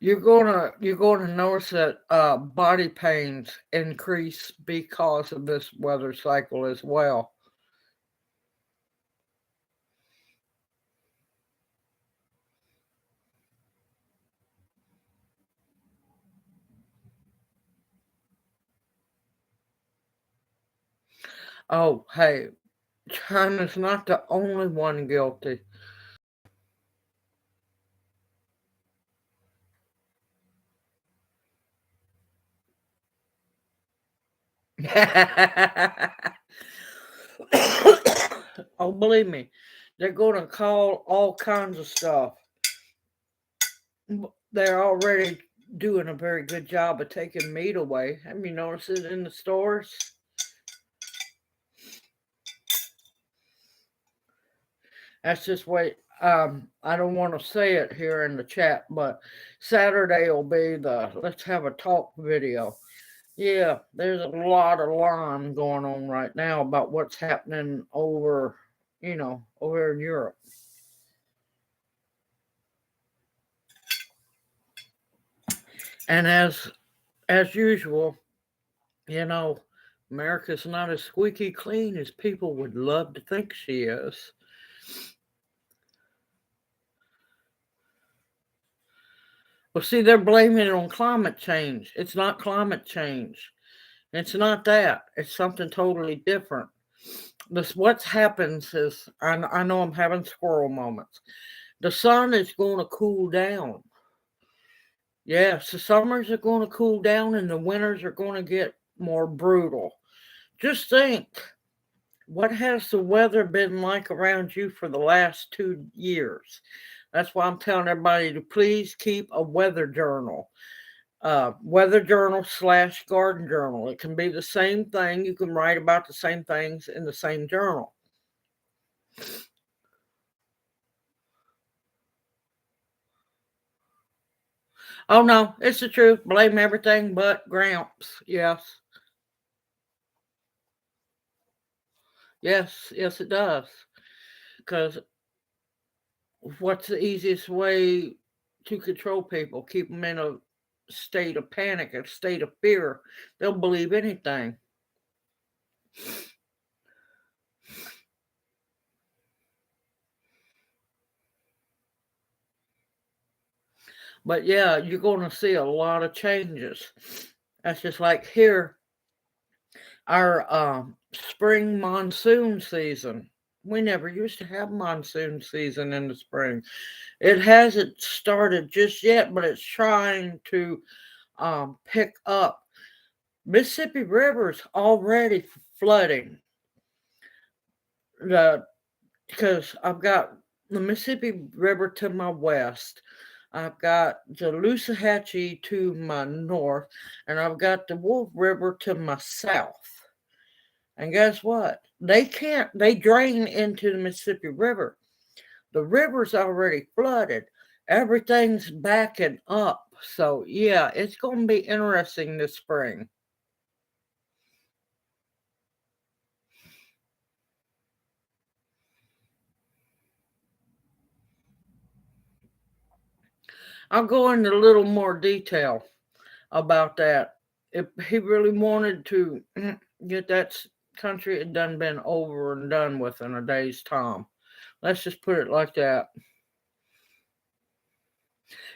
You're gonna notice that body pains increase because of this weather cycle as well. Oh, hey, China's not the only one guilty. Oh, believe me, they're gonna call all kinds of stuff. They're already doing a very good job of taking meat away. Have you noticed it in the stores? That's just wait. I don't want to say it here in the chat, but Saturday will be the let's have a talk video. Yeah, there's a lot of alarm going on right now about what's happening over in Europe. And as usual, you know, America's not as squeaky clean as people would love to think she is. Well, see, they're blaming it on climate change. It's not climate change. It's not that. It's something totally different. This what happens is I know I'm having squirrel moments. The sun is going to cool down. Yes, the summers are going to cool down and the winters are going to get more brutal. Just think, what has the weather been like around you for the last 2 years? That's why I'm telling everybody to please keep a weather journal slash garden journal. It can be the same thing. You can write about the same things in the same journal. Oh no, it's the truth. Blame everything but Gramps. Yes. Yes, yes, it does. Because what's the easiest way to control people? Keep them in a state of panic, a state of fear. They'll believe anything. But yeah, you're going to see a lot of changes. That's just like here, our spring monsoon season. We never used to have monsoon season in the spring. It hasn't started just yet, but it's trying to pick up. Mississippi River's already flooding. The Because I've got the Mississippi River to my west. I've got the Loosahachie to my north, and I've got the Wolf River to my south. And guess what? They drain into the Mississippi River. The river's already flooded. Everything's backing up. So, yeah, it's going to be interesting this spring. I'll go into a little more detail about that. If he really wanted to get that country, it done been over and done with in a day's time. Let's just put it like that.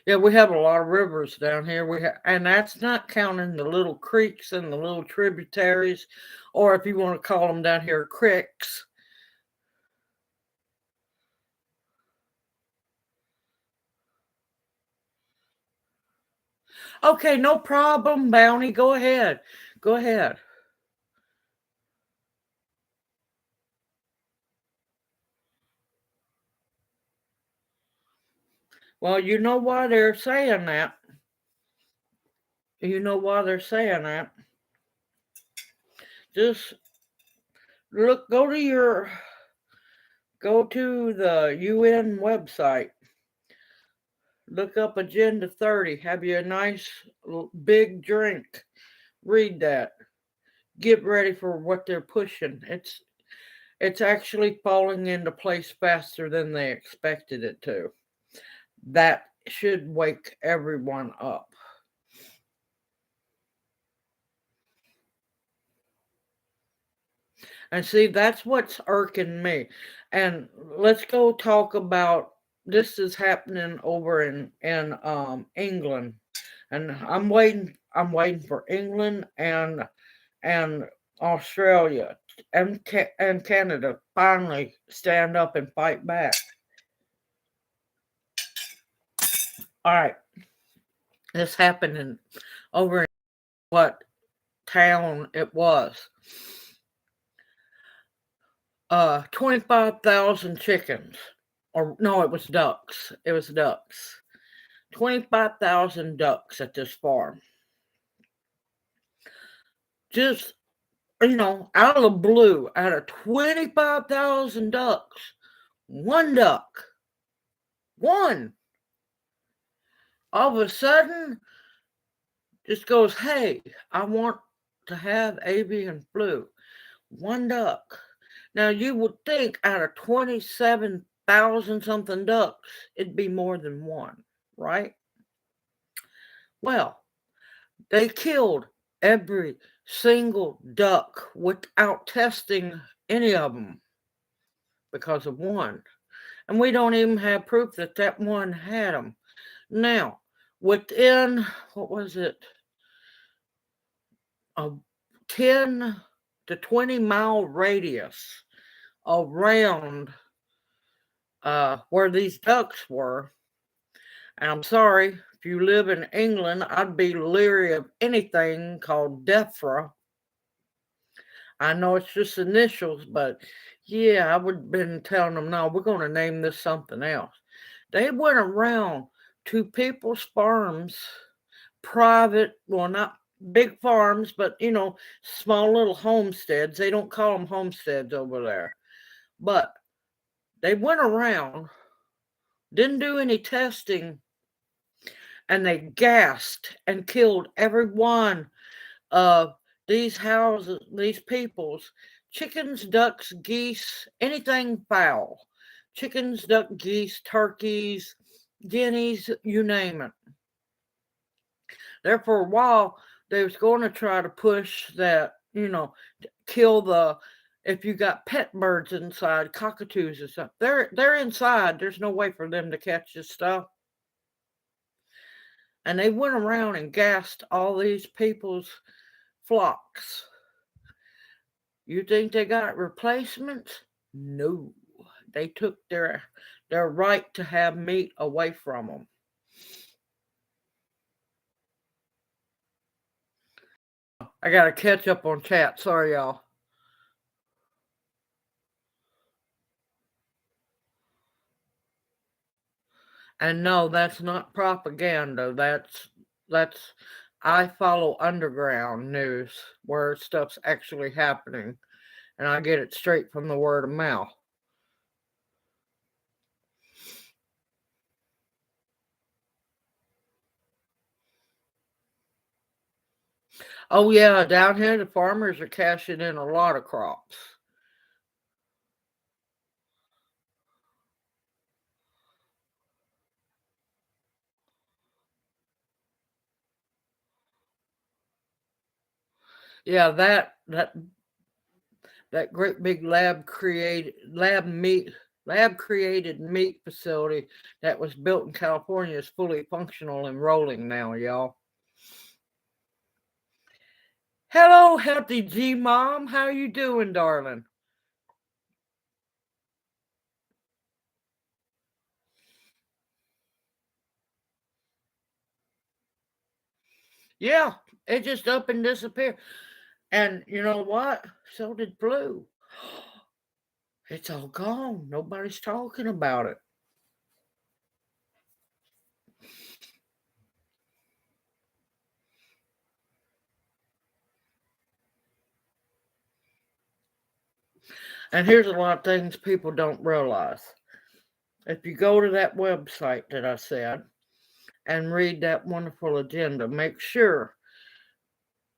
Yeah, we have a lot of rivers down here. And that's not counting the little creeks and the little tributaries, or if you want to call them down here, cricks. Okay, no problem, Bounty. Go ahead. Go ahead. Well, you know why they're saying that. You know why they're saying that. Just look, go to the UN website. Look up Agenda 30. Have you a nice big drink. Read that. Get ready for what they're pushing. It's actually falling into place faster than they expected it to. That should wake everyone up. And see, that's what's irking me. And let's go talk about this is happening over in England. And I'm waiting for England and Australia and Canada finally stand up and fight back. All right, this happened over in what town it was. 25,000 chickens. Or no, it was ducks. It was ducks. 25,000 ducks at this farm. Just, out of the blue, out of 25,000 ducks, one duck, one, all of a sudden just goes, hey, I want to have avian flu. One duck. Now, you would think out of 27,000 something ducks, it'd be more than one, right? Well, they killed every single duck without testing any of them because of one. And we don't even have proof that that one had them. Now, within, what was it, a 10 to 20-mile radius around where these ducks were, and I'm sorry, if you live in England, I'd be leery of anything called DEFRA. I know it's just initials, but yeah, I would have been telling them, no, we're going to name this something else. They went around to people's farms, private, well, not big farms, but small little homesteads. They don't call them homesteads over there. But they went around, didn't do any testing, and they gassed and killed every one of these houses, these people's chickens, ducks, geese, anything foul. Chickens, duck, geese, turkeys, guineas, you name it. There for a while, they was going to try to push that, kill if you got pet birds inside, cockatoos and stuff. They're inside. There's no way for them to catch this stuff. And they went around and gassed all these people's flocks. You think they got replacements? No. They took their right to have meat away from them. I got to catch up on chat. Sorry, y'all. And no, that's not propaganda. That's I follow underground news where stuff's actually happening, and I get it straight from the word of mouth. Oh yeah, down here the farmers are cashing in a lot of crops. Yeah, that great big lab created meat facility that was built in California is fully functional and rolling now, y'all. Hello, Healthy G Mom. How you doing, darling? Yeah, it just up and disappeared. And you know what? So did flu. It's all gone. Nobody's talking about it. And here's a lot of things people don't realize. If you go to that website that I said and read that wonderful agenda, make sure.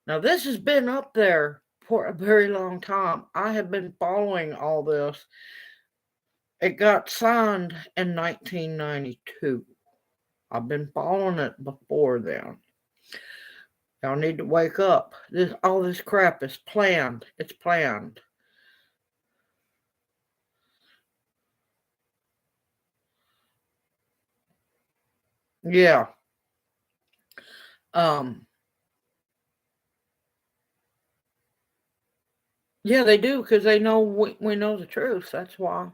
Now, this has been up there for a very long time. I have been following all this. It got signed in 1992. I've been following it before then. Y'all need to wake up. All this crap is planned. It's planned. Yeah. Yeah, they do because they know we know the truth. That's why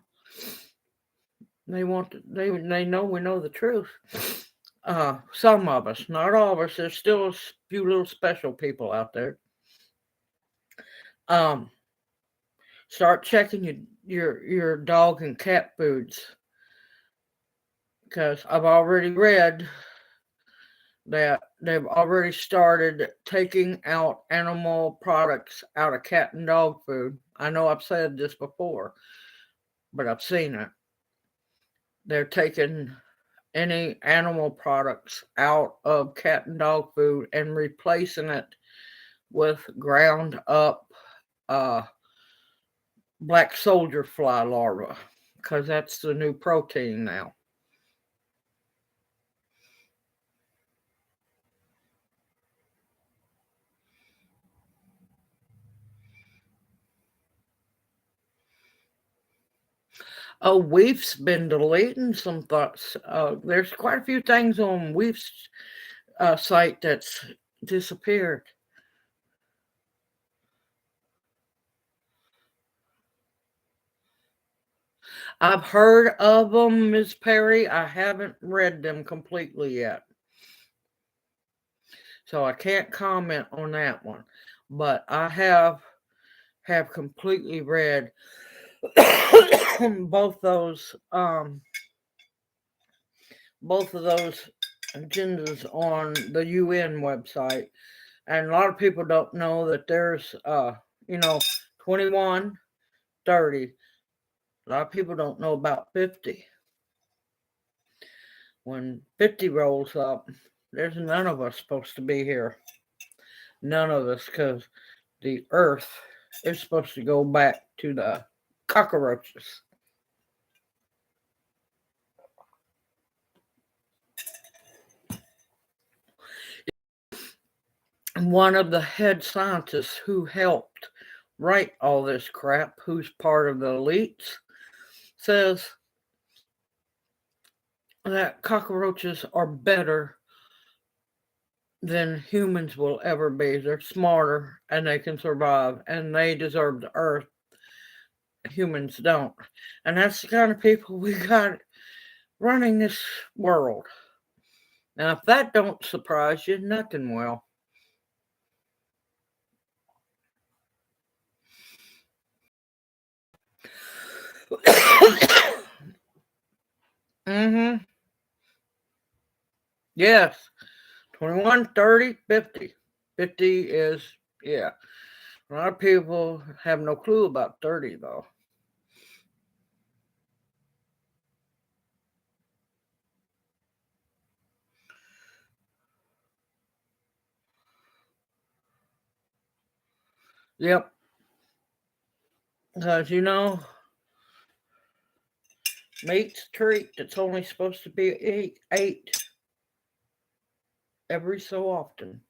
they know we know the truth. Some of us, not all of us. There's still a few little special people out there. Start checking your dog and cat foods because I've already read that they've already started taking out animal products out of cat and dog food. I know I've said this before, but I've seen it. They're taking any animal products out of cat and dog food and replacing it with ground up black soldier fly larvae because that's the new protein now. Oh, Weef's been deleting some thoughts. There's quite a few things on Weef's site that's disappeared. I've heard of them, Ms. Perry. I haven't read them completely yet. So I can't comment on that one. But I have completely read both of those agendas on the UN website. And a lot of people don't know that there's 21, 30. A lot of people don't know about 50. When 50 rolls up, there's none of us supposed to be here. None of us, because the earth is supposed to go back to the cockroaches. one of the head scientists who helped write all this crap, who's part of the elites, says that cockroaches are better than humans will ever be. They're smarter and they can survive and they deserve the earth. Humans don't. And that's the kind of people we got running this world. Now, if that don't surprise you, nothing will. Mm-hmm. Yes. 21, 30, 50. 50 is, yeah. A lot of people have no clue about 30, though. Yep. Because, meat's a treat that's only supposed to be ate every so often.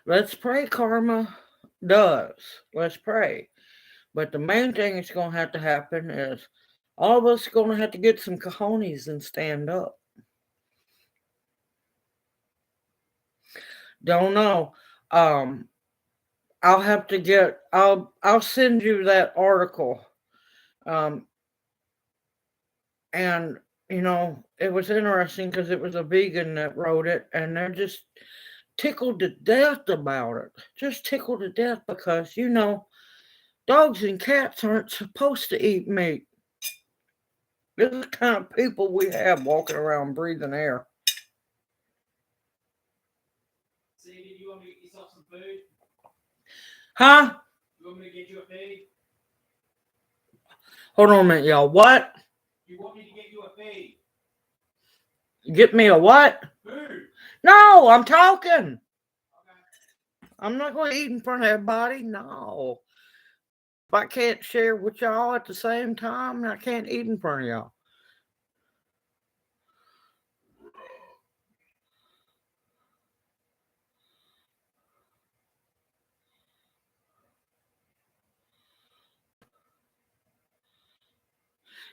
Let's pray karma does. Let's pray. But the main thing that's going to have to happen is all of us are going to have to get some cojones and stand up. Don't know. I'll have to get. I'll send you that article. And it was interesting because it was a vegan that wrote it, and they're just tickled to death about it. Just tickled to death because dogs and cats aren't supposed to eat meat. This is the kind of people we have walking around breathing air. See, you want me to get yourself some food? Huh? You want me to get you a feed? Hold on a minute, y'all. What? You want me to get you a feed? Get me a what? Food. No, I'm talking. Okay. I'm not going to eat in front of everybody. No. If I can't share with y'all at the same time, I can't eat in front of y'all.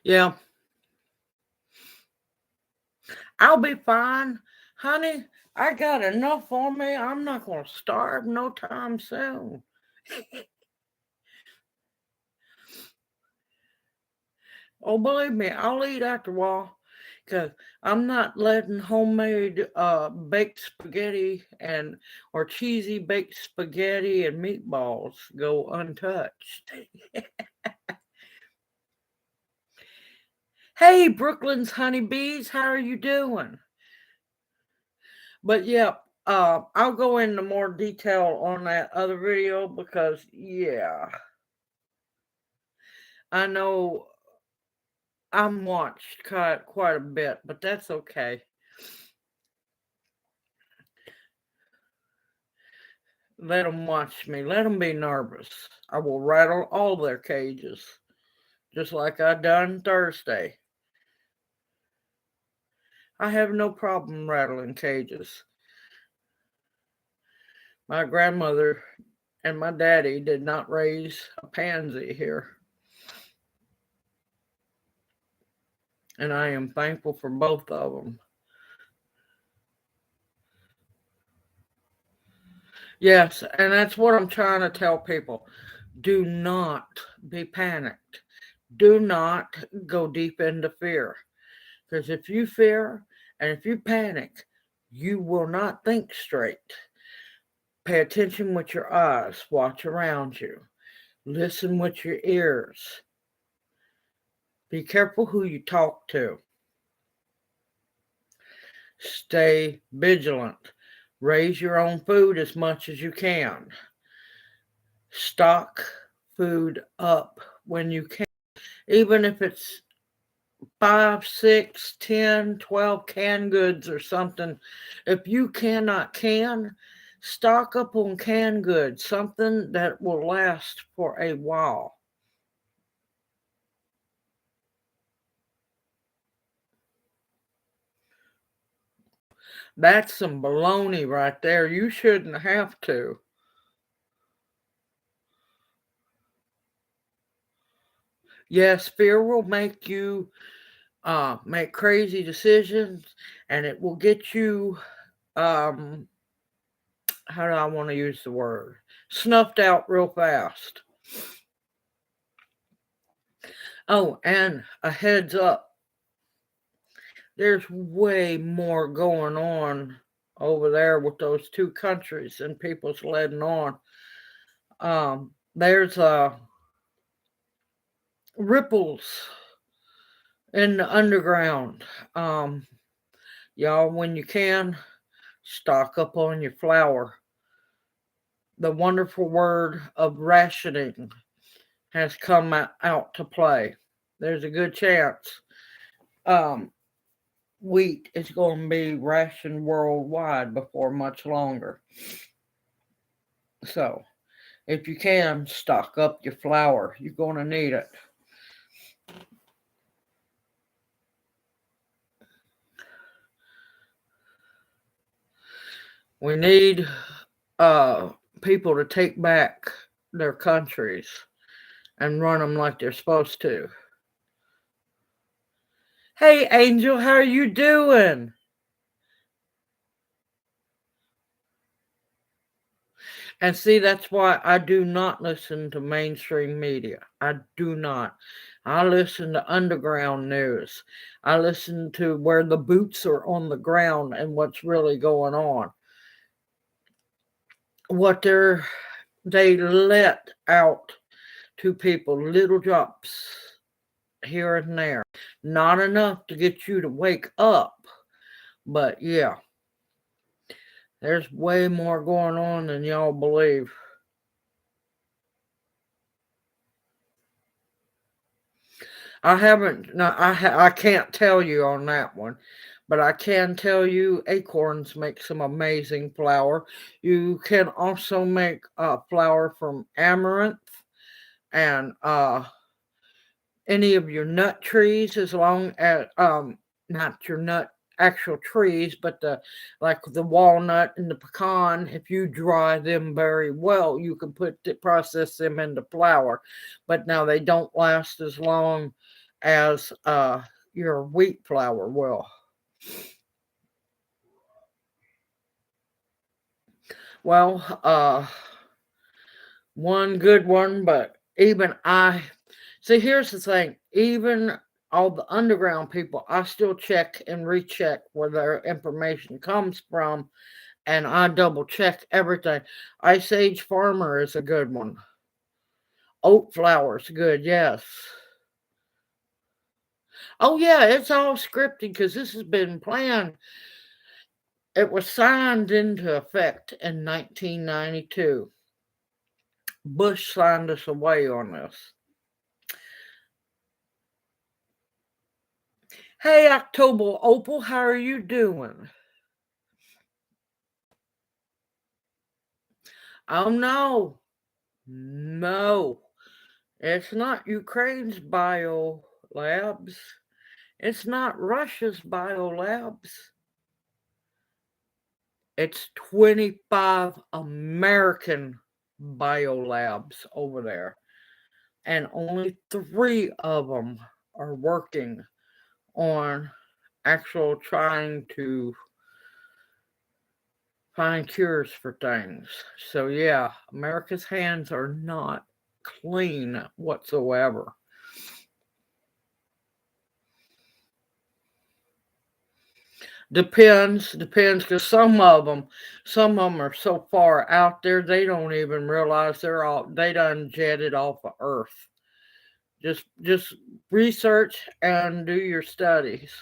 Yeah. I'll be fine. Honey, I got enough on me. I'm not going to starve no time soon. Oh, believe me, I'll eat after a while because I'm not letting homemade baked spaghetti or cheesy baked spaghetti and meatballs go untouched. Hey, Brooklyn's honeybees, how are you doing? But yeah, I'll go into more detail on that other video because yeah, I know I'm watched quite a bit, but that's okay. Let them watch me. Let them be nervous. I will rattle all their cages, just like I done Thursday. I have no problem rattling cages. My grandmother and my daddy did not raise a pansy here. And I am thankful for both of them. Yes, and that's what I'm trying to tell people. Do not be panicked. Do not go deep into fear. Because if you fear and if you panic, you will not think straight. Pay attention with your eyes. Watch around you. Listen with your ears. Be careful who you talk to. Stay vigilant. Raise your own food as much as you can. Stock food up when you can. Even if it's 5, 6, 10, 12 canned goods or something. If you cannot stock up on canned goods, something that will last for a while. That's some baloney right there. You shouldn't have to. Yes, fear will make you make crazy decisions, and it will get you, um, how do I want to use the word? Snuffed out real fast. Oh, and a heads up, there's way more going on over there with those two countries and people's letting on. There's ripples in the underground. Um, y'all, when you can, stock up on your flour. The wonderful word of rationing has come out to play. There's a good chance um, wheat is going to be rationed worldwide before much longer. So, if you can, stock up your flour. You're going to need it. We need uh, people to take back their countries and run them like they're supposed to. Hey, Angel, how are you doing? And see, that's why I do not listen to mainstream media. I do not. I listen to underground news. I listen to where the boots are on the ground and what's really going on. What they let out to people, little drops here and there. Not enough to get you to wake up, but yeah, there's way more going on than y'all believe. I haven't. No, I can't tell you on that one, but I can tell you acorns make some amazing flour. You can also make flour from amaranth and any of your nut trees, as long as not your nut actual trees, but the like the walnut and the pecan. If you dry them very well, you can process them into flour. But now they don't last as long as your wheat flour will. Well, one good one, but even I see. Here's the thing: even all the underground people, I still check and recheck where their information comes from, and I double check everything. Ice Age Farmer is a good one. Oat flour is good, yes. Oh yeah, it's all scripted because this has been planned. It was signed into effect in 1992. Bush signed us away on this. Hey, October Opal, how are you doing? Oh no, no, it's not Ukraine's bio labs. It's not Russia's bio labs. It's 25 American biolabs over there, and only 3 of them are working on actual trying to find cures for things. So, yeah, America's hands are not clean whatsoever. Depends, because some of them are so far out there they don't even realize they done jetted off of Earth. Just research and do your studies.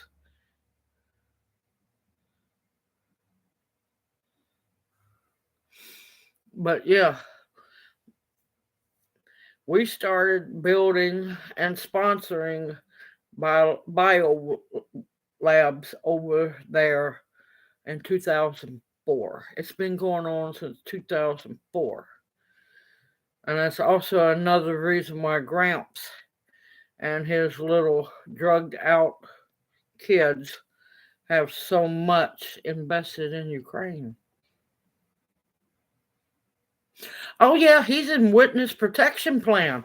But yeah, we started building and sponsoring bio labs over there in 2004. It's been going on since 2004. And that's also another reason why Gramps and his little drugged out kids have so much invested in Ukraine. Oh, yeah, he's in witness protection plan.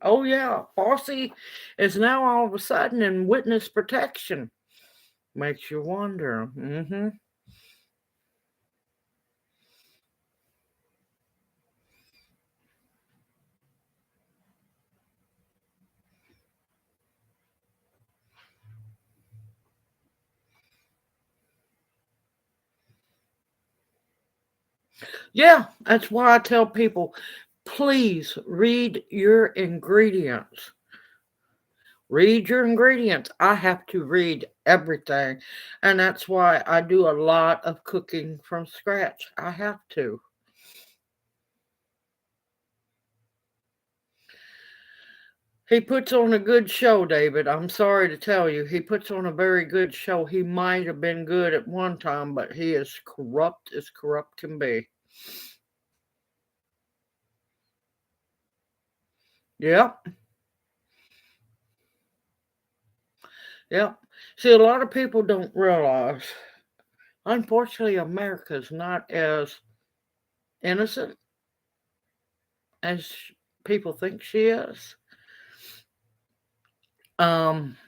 Oh, yeah, Fossey is now all of a sudden in witness protection. Makes you wonder. Yeah, that's why I tell people, please read your ingredients. Read your ingredients. I have to read everything. And that's why I do a lot of cooking from scratch. I have to. He puts on a good show, David. I'm sorry to tell you. He puts on a very good show. He might have been good at one time, but he is corrupt as corrupt can be. Yep. Yep. See, a lot of people don't realize, unfortunately, America's not as innocent as people think she is. Um,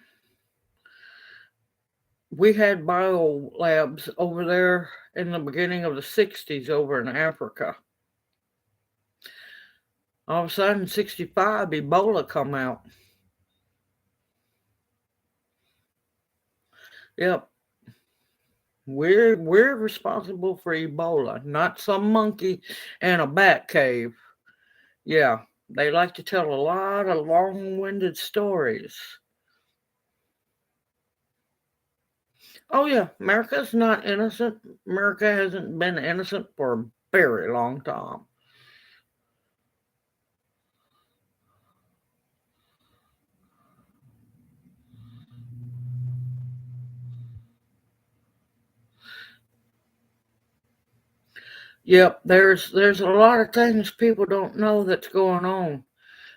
we had bio labs over there in the beginning of the 60s over in Africa. All of a sudden, 65, Ebola come out. Yep. We're responsible for Ebola, not some monkey in a bat cave. Yeah, they like to tell a lot of long-winded stories. Oh yeah, America's not innocent. America hasn't been innocent for a very long time. Yep, there's a lot of things people don't know that's going on.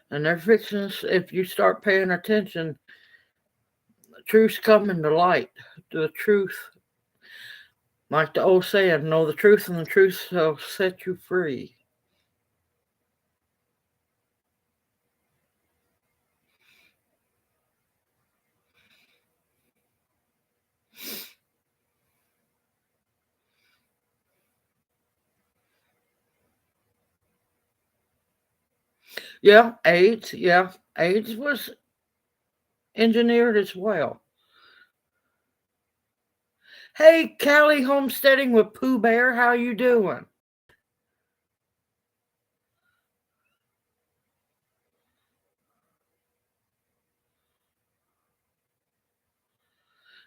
And they're fixing us. If you start paying attention, the truth's coming to light. The truth, like the old saying, know the truth and the truth shall set you free. Yeah, AIDS. Yeah, AIDS was engineered as well. Hey, Callie homesteading with Pooh Bear, how you doing?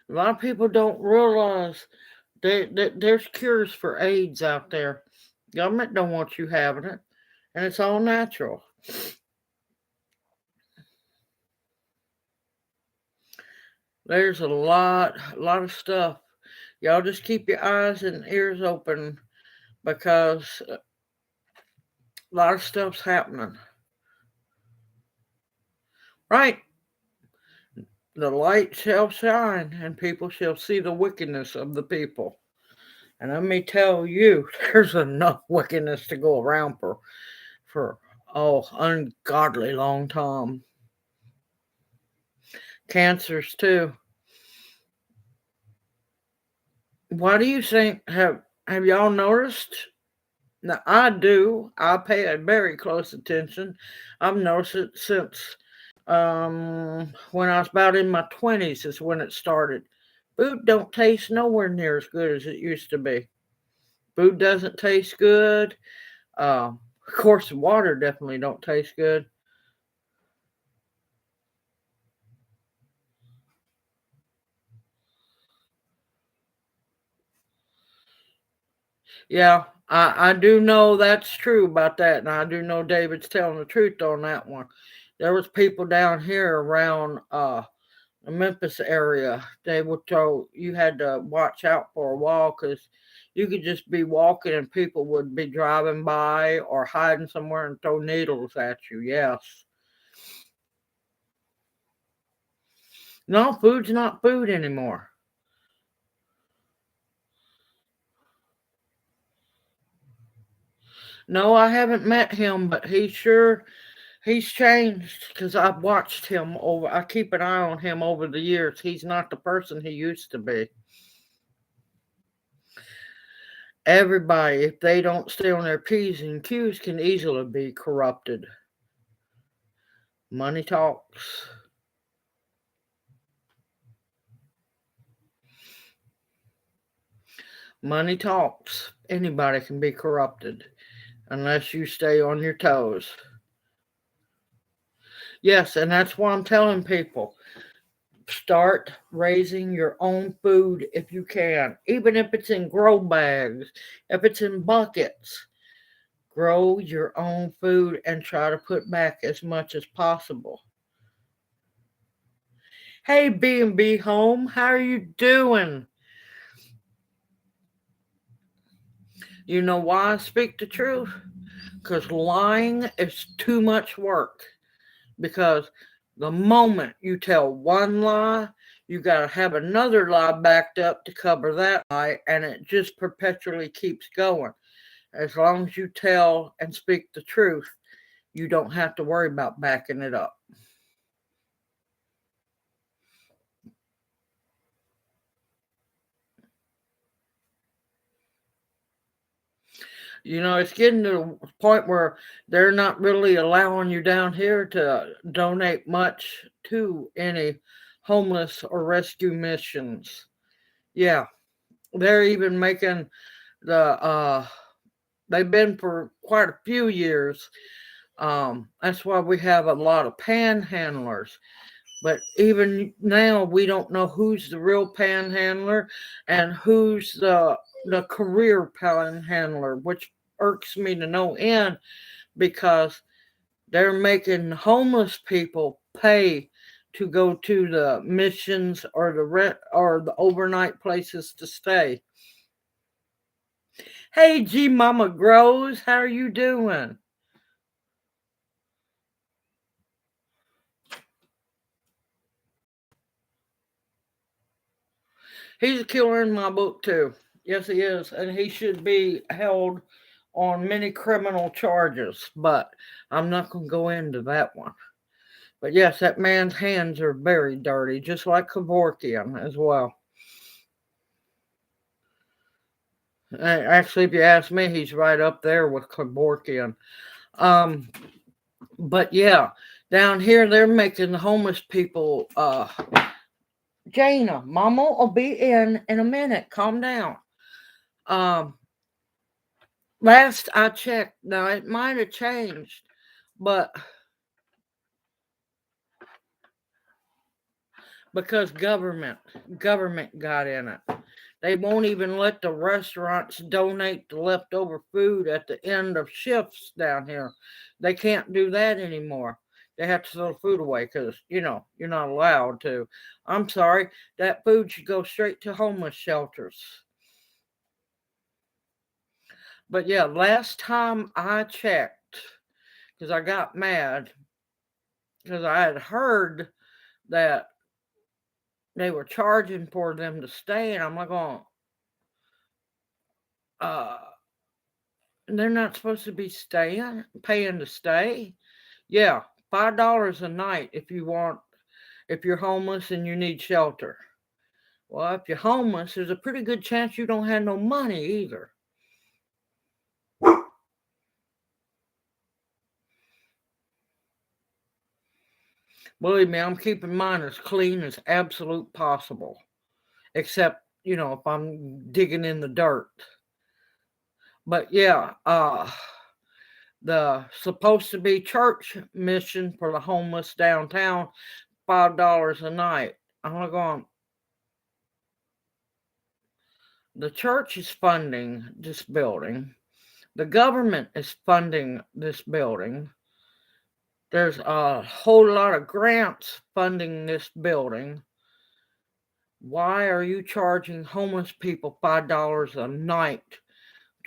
A lot of people don't realize there's cures for AIDS out there. Government don't want you having it, and it's all natural. There's a lot of stuff. Y'all just keep your eyes and ears open because a lot of stuff's happening. Right? The light shall shine, and people shall see the wickedness of the people. And let me tell you, there's enough wickedness to go around for ungodly long time. Cancers too. Why do you think have y'all noticed? Now I do. I pay a very close attention. I've noticed it since when I was about in my 20s is when it started. Food don't taste nowhere near as good as it used to be. Food doesn't taste good. Of course, water definitely don't taste good. Yeah, I do know that's true about that, and I do know David's telling the truth on that one. There was people down here around the Memphis area. They were told you had to watch out for a while because you could just be walking and people would be driving by or hiding somewhere and throw needles at you. Yes. No, food's not food anymore. No, I haven't met him, but he's changed because I've watched him over. I keep an eye on him over the years. He's not the person he used to be. Everybody, if they don't stay on their P's and Q's, can easily be corrupted. Money talks. Money talks. Anybody can be corrupted unless you stay on your toes. Yes, and that's why I'm telling people start raising your own food if you can, even if it's in grow bags, if it's in buckets. Grow your own food and try to put back as much as possible. Hey, B&B Home, how are you doing? You know why I speak the truth? Because lying is too much work. Because the moment you tell one lie, you got to have another lie backed up to cover that lie, and it just perpetually keeps going. As long as you tell and speak the truth, you don't have to worry about backing it up. You know, it's getting to the point where they're not really allowing you down here to donate much to any homeless or rescue missions. Yeah, they're even making the they've been for quite a few years. That's why we have a lot of panhandlers. But even now, we don't know who's the real panhandler and who's the career panhandler, which irks me to no end because they're making homeless people pay to go to the missions or the rent or the overnight places to stay. Hey, G Mama Grows, how are you doing? He's a killer in my book too. Yes, he is, and he should be held on many criminal charges. But I'm not going to go into that one. But yes, that man's hands are very dirty, just like Kevorkian as well. Actually, if you ask me, he's right up there with Kevorkian. Um, but yeah, down here they're making the homeless people. Jana, Mama will be in a minute. Calm down. Um, Last I checked, now it might have changed, but because government got in it. They won't even let the restaurants donate the leftover food at the end of shifts down here. They can't do that anymore. They have to throw the food away because, you're not allowed to. I'm sorry, that food should go straight to homeless shelters. But yeah, last time I checked, because I got mad, because I had heard that they were charging for them to stay, and I'm like, oh, uh, they're not supposed to be paying to stay. Yeah, $5 a night if you're homeless and you need shelter. Well, if you're homeless, there's a pretty good chance you don't have no money either. Believe me, I'm keeping mine as clean as absolute possible. Except, if I'm digging in the dirt. But yeah, the supposed to be church mission for the homeless downtown, $5 a night. I'm going, the church is funding this building. The government is funding this building. There's a whole lot of grants funding this building. Why are you charging homeless people $5 a night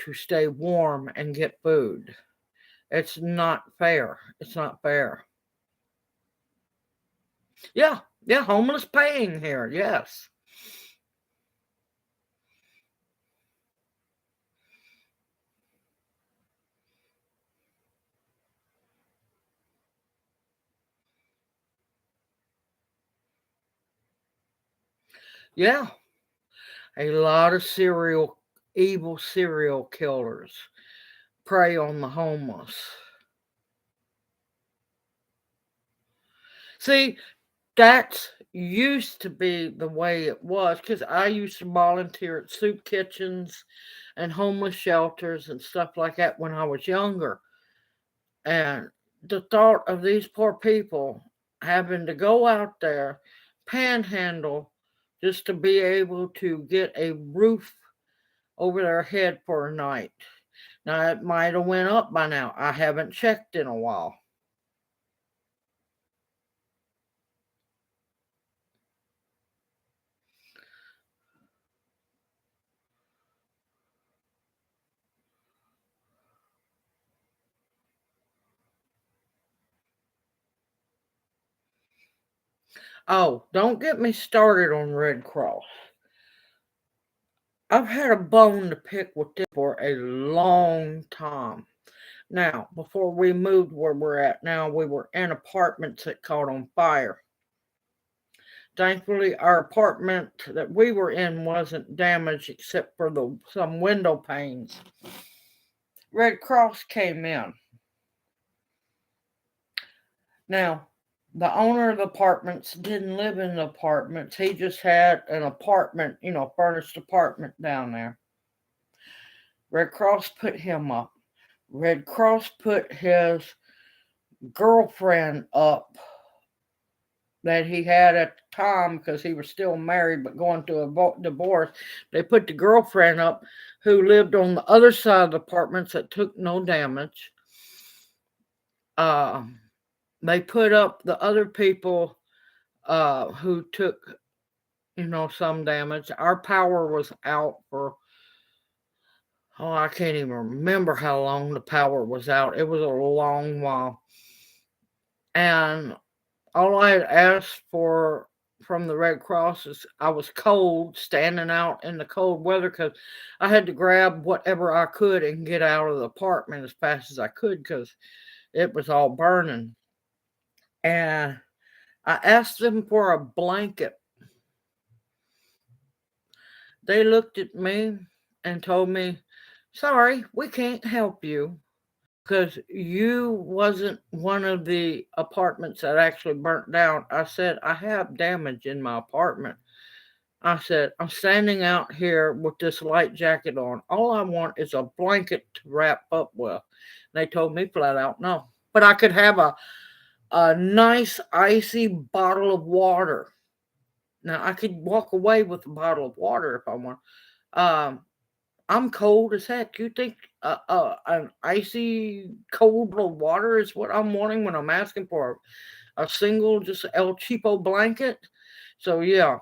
to stay warm and get food? It's not fair. It's not fair. Yeah, yeah, homeless paying here. Yes. Yeah, a lot of evil serial killers prey on the homeless. See, that used to be the way it was because I used to volunteer at soup kitchens and homeless shelters and stuff like that when I was younger. And the thought of these poor people having to go out there, panhandle, just to be able to get a roof over their head for a night. Now it might have went up by now. I haven't checked in a while. Oh, don't get me started on Red Cross. I've had a bone to pick with them for a long time. Now, before we moved where we're at now, we were in apartments that caught on fire. Thankfully, our apartment that we were in wasn't damaged except for some window panes. Red Cross came in. Now, the owner of the apartments didn't live in the apartments. He just had an apartment, furnished apartment down there. Red Cross put him up. Red Cross put his girlfriend up that he had at the time because he was still married but going through a divorce. They put the girlfriend up who lived on the other side of the apartments that took no damage. Uh, they put up the other people who took, some damage. Our power was out for, oh, I can't even remember how long the power was out. It was a long while. And all I had asked for from the Red Cross is I was cold, standing out in the cold weather because I had to grab whatever I could and get out of the apartment as fast as I could because it was all burning. And I asked them for a blanket. They looked at me and told me, sorry, we can't help you because you wasn't one of the apartments that actually burnt down. I said, I have damage in my apartment. I said, I'm standing out here with this light jacket on. All I want is a blanket to wrap up with. They told me flat out no. But I could have a nice icy bottle of water. Now I could walk away with a bottle of water if I want. Um, I'm cold as heck. You think an icy cold bottle of water is what I'm wanting when I'm asking for a single, just El Cheapo blanket? So yeah,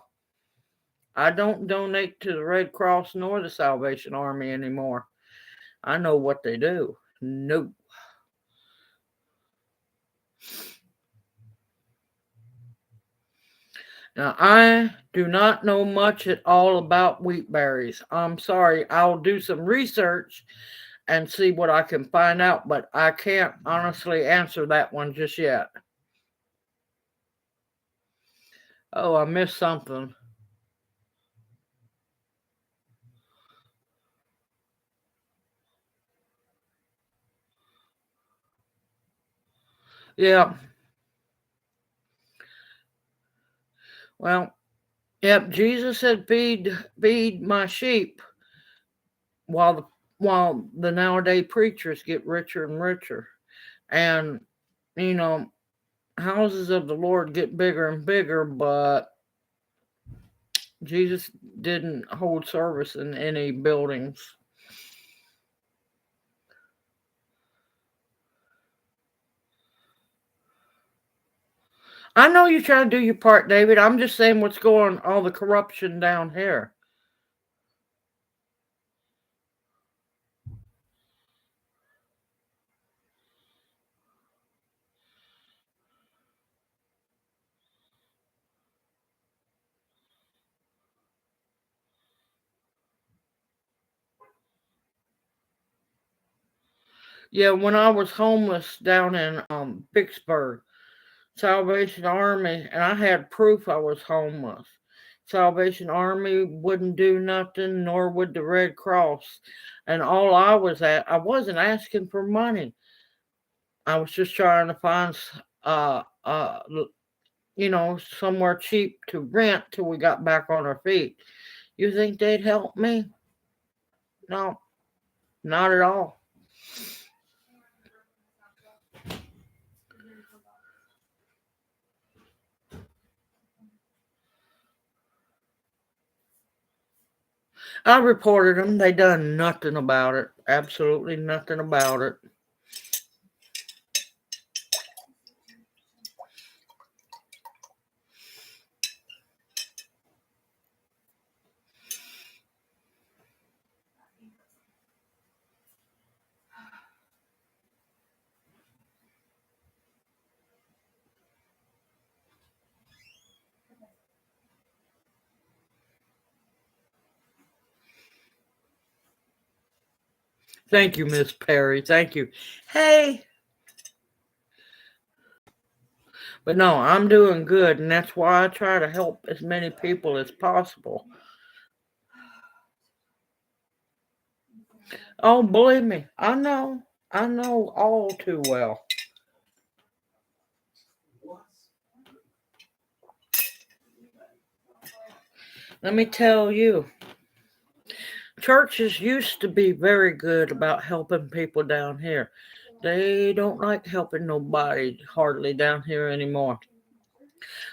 I don't donate to the Red Cross nor the Salvation Army anymore. I know what they do. No. Now, I do not know much at all about wheat berries. I'm sorry. I'll do some research and see what I can find out, but I can't honestly answer that one just yet. Oh, I missed something. Yeah. Well, yep. Jesus said, "Feed my sheep," while the nowadays preachers get richer and richer, and you know, houses of the Lord get bigger and bigger, but Jesus didn't hold service in any buildings. I know you're trying to do your part, David. I'm just saying what's going on, all the corruption down here. Yeah, when I was homeless down in Vicksburg, Salvation Army, and I had proof I was homeless. Salvation Army wouldn't do nothing, nor would the Red Cross. And all I wasn't asking for money. I was just trying to find, uh, uh, somewhere cheap to rent till we got back on our feet. You think they'd help me? No, not at all. I reported them. They done nothing about it. Absolutely nothing about it. Thank you, Miss Perry. Thank you. Hey, but no, I'm doing good, and that's why I try to help as many people as possible. Oh, believe me, I know. I know all too well. Let me tell you, churches used to be very good about helping people down here. They don't like helping nobody hardly down here anymore.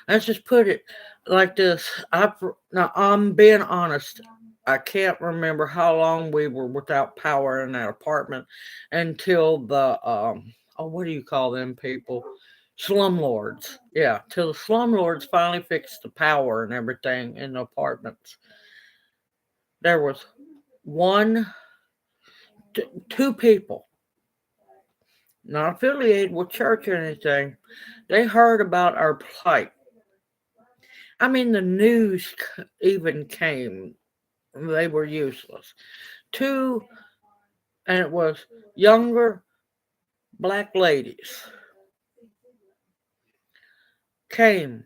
Let's just put it like this. Now I'm being honest. I can't remember how long we were without power in that apartment until the what do you call them people? Slumlords. Yeah, till the slumlords finally fixed the power and everything in the apartments. There was one, two people, not affiliated with church or anything. They heard about our plight. I mean, the news even came. They were useless. Two, and it was younger black ladies came,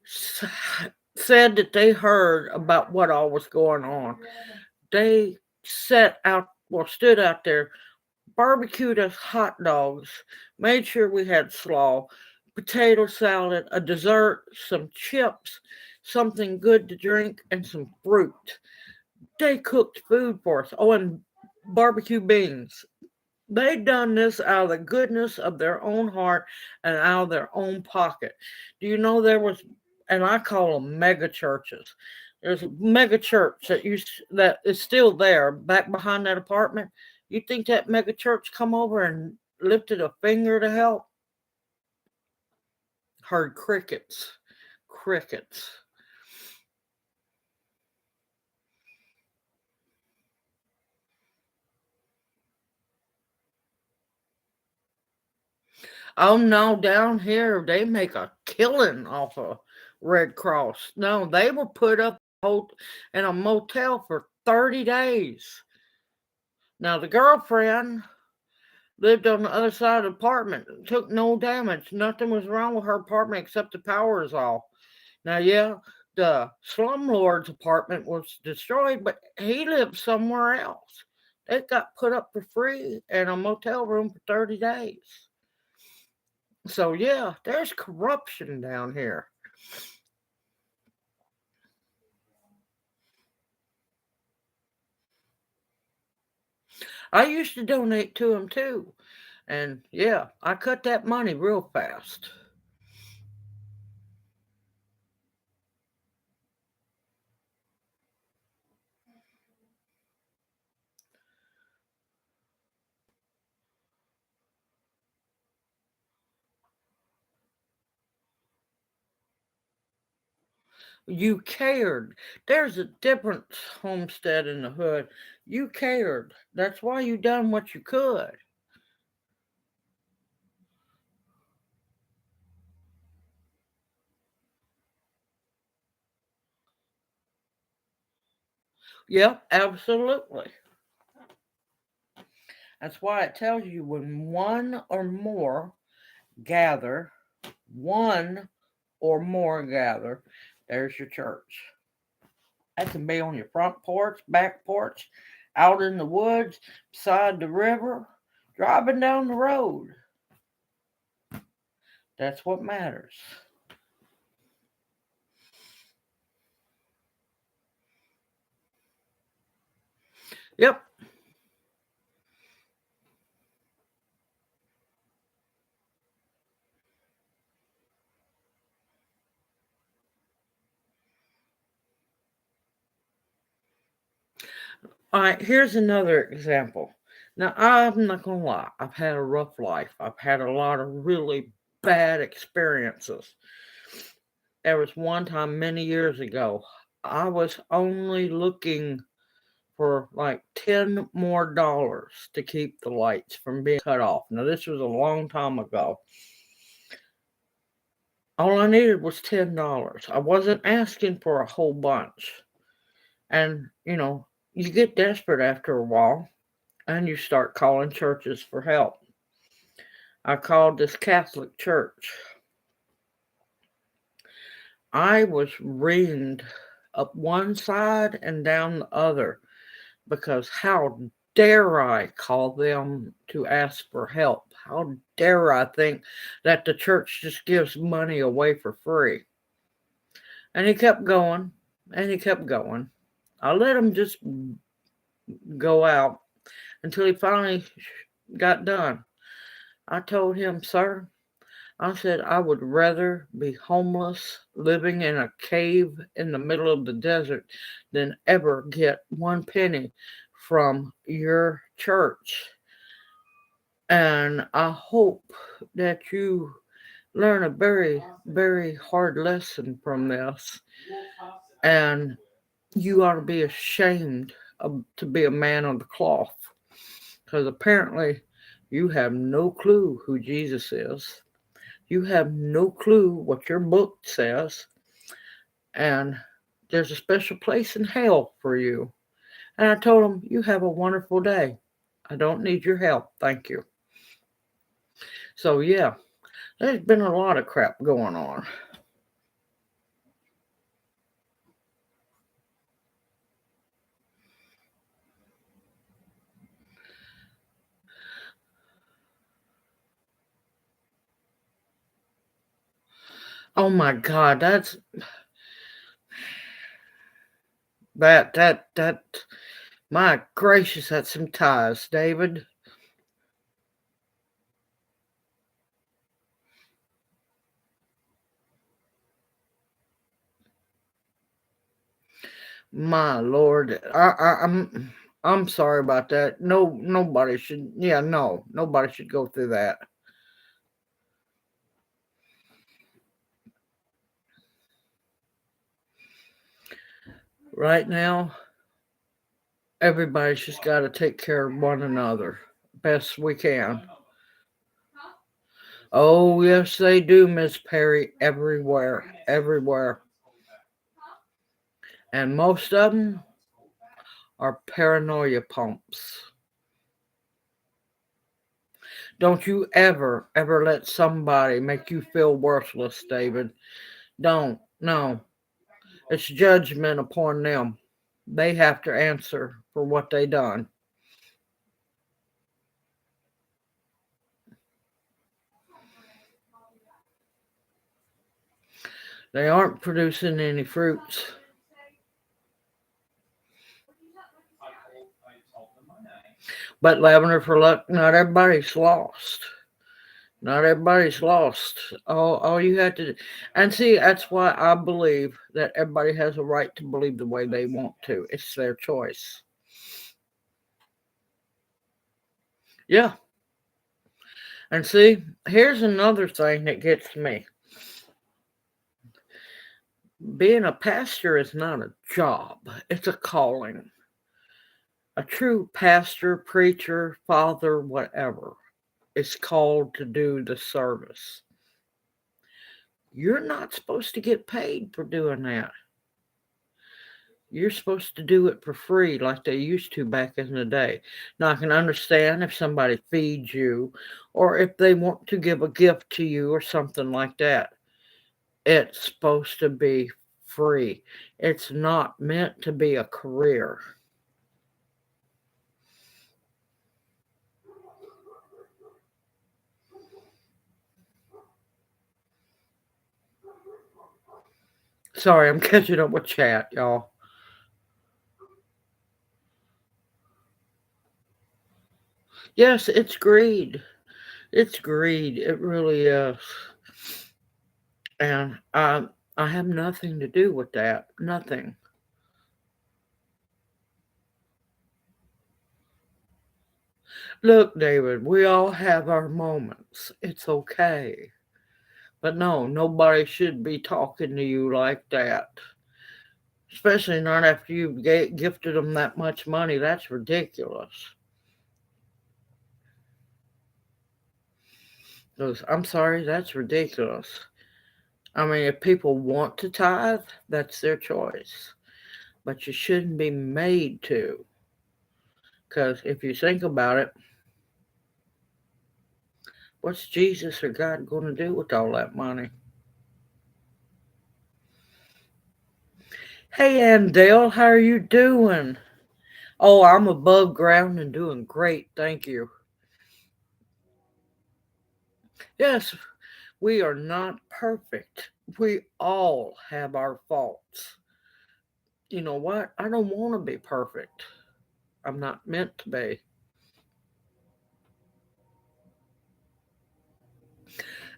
said that they heard about what all was going on. They stood out there, barbecued us hot dogs, made sure we had slaw, potato salad, a dessert, some chips, something good to drink, and some fruit. They cooked food for us. Oh, and barbecue beans. They done this out of the goodness of their own heart and out of their own pocket. Do you know there was, and I call them mega churches. There's a mega church that is still there back behind that apartment. You think that mega church come over and lifted a finger to help? Heard crickets, crickets. Oh no, down here they make a killing off of Red Cross. No, they were put up in a motel for 30 days. Now the girlfriend lived on the other side of the apartment, took no damage. Nothing was wrong with her apartment except the power is off. Now, yeah, the slumlord's apartment was destroyed, but he lived somewhere else. They got put up for free in a motel room for 30 days. So, yeah, there's corruption down here. I used to donate to him too. And yeah, I cut that money real fast. You cared. There's a different homestead in the hood. You cared. That's why you done what you could. Yep, absolutely. That's why it tells you when one or more gather, one or more gather. There's your church. That can be on your front porch, back porch, out in the woods, beside the river, driving down the road. That's what matters. Yep. All right, here's another example. Now, I'm not going to lie, I've had a rough life. I've had a lot of really bad experiences. There was one time many years ago, I was only looking for like $10 more to keep the lights from being cut off. Now, this was a long time ago. All I needed was $10. I wasn't asking for a whole bunch. And, you get desperate after a while and you start calling churches for help. I called this Catholic church. I was ringed up one side and down the other because how dare I call them to ask for help? How dare I think that the church just gives money away for free? And he kept going and he kept going. I let him just go out until he finally got done. I told him, sir, I said, I would rather be homeless, living in a cave in the middle of the desert, than ever get one penny from your church. And I hope that you learn a very, very hard lesson from this. And you ought to be ashamed to be a man of the cloth. Because apparently you have no clue who Jesus is. You have no clue what your book says. And there's a special place in hell for you. And I told him, you have a wonderful day. I don't need your help. Thank you. So, yeah, there's been a lot of crap going on. Oh my God, that my gracious, that's some ties, David. My Lord, I'm sorry about that. No, nobody should. Yeah, no, nobody should go through that. Right now, everybody's just got to take care of one another best we can. Oh, yes, they do, Miss Perry. Everywhere, everywhere. And most of them are paranoia pumps. Don't you ever, ever let somebody make you feel worthless, David. Don't. No. It's judgment upon them. They have to answer for what they done. They aren't producing any fruits. But Lavender, for luck, not everybody's lost. Not everybody's lost. All you have to do. And see, that's why I believe that everybody has a right to believe the way they want to. It's their choice. Yeah. And see, here's another thing that gets me. Being a pastor is not a job, it's a calling. A true pastor, preacher, father, whatever, is called to do the service. You're not supposed to get paid for doing that. You're supposed to do it for free like they used to back in the day. Now, I can understand if somebody feeds you or if they want to give a gift to you or something like that. It's supposed to be free. It's not meant to be a career. Sorry, I'm catching up with chat, y'all. Yes, it's greed. It's greed. It really is. And I have nothing to do with that. Nothing. Look, David, we all have our moments. It's okay. But no, nobody should be talking to you like that. Especially not after you've gifted them that much money. That's ridiculous. I'm sorry, that's ridiculous. I mean, if people want to tithe, that's their choice. But you shouldn't be made to. Because if you think about it, what's Jesus or God going to do with all that money? Hey, Andale, how are you doing? Oh, I'm above ground and doing great, thank you. Yes, we are not perfect. We all have our faults. You know what? I don't want to be perfect. I'm not meant to be.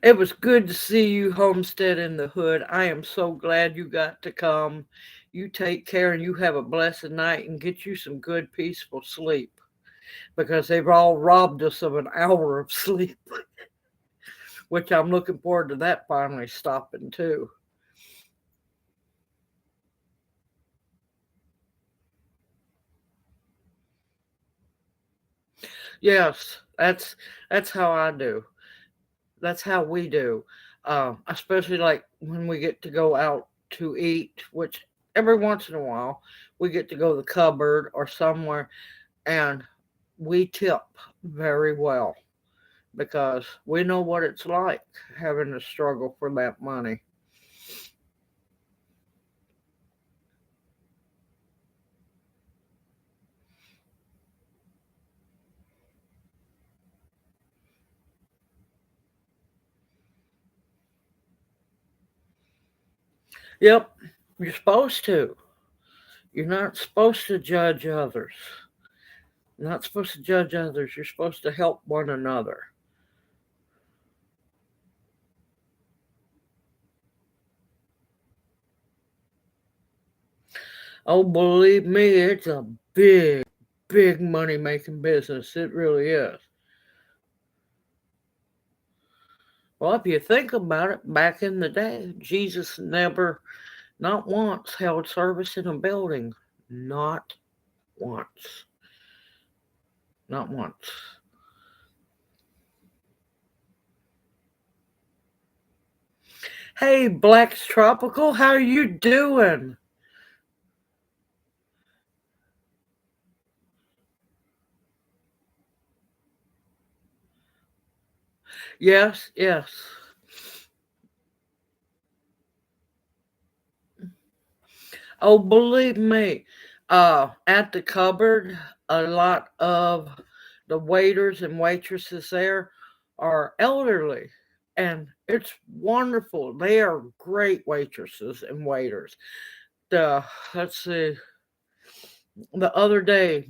It was good to see you, Homestead in the Hood. I am so glad you got to come. You take care and you have a blessed night and get you some good, peaceful sleep because they've all robbed us of an hour of sleep, which I'm looking forward to that finally stopping too. Yes, that's how I do. That's how we do. Especially like when we get to go out to eat, which every once in a while we get to go to the cupboard or somewhere, and we tip very well because we know what it's like having to struggle for that money. Yep, you're supposed to. You're not supposed to judge others. You're not supposed to judge others. You're supposed to help one another. Oh, believe me, it's a big, big money making business. It really is. Well, if you think about it, back in the day, Jesus never, not once, held service in a building. Not once. Not once. Hey, Black's Tropical, how are you doing? Yes, yes. Oh, believe me, at the cupboard, a lot of the waiters and waitresses there are elderly, and it's wonderful. They are great waitresses and waiters. The let's see, the other day,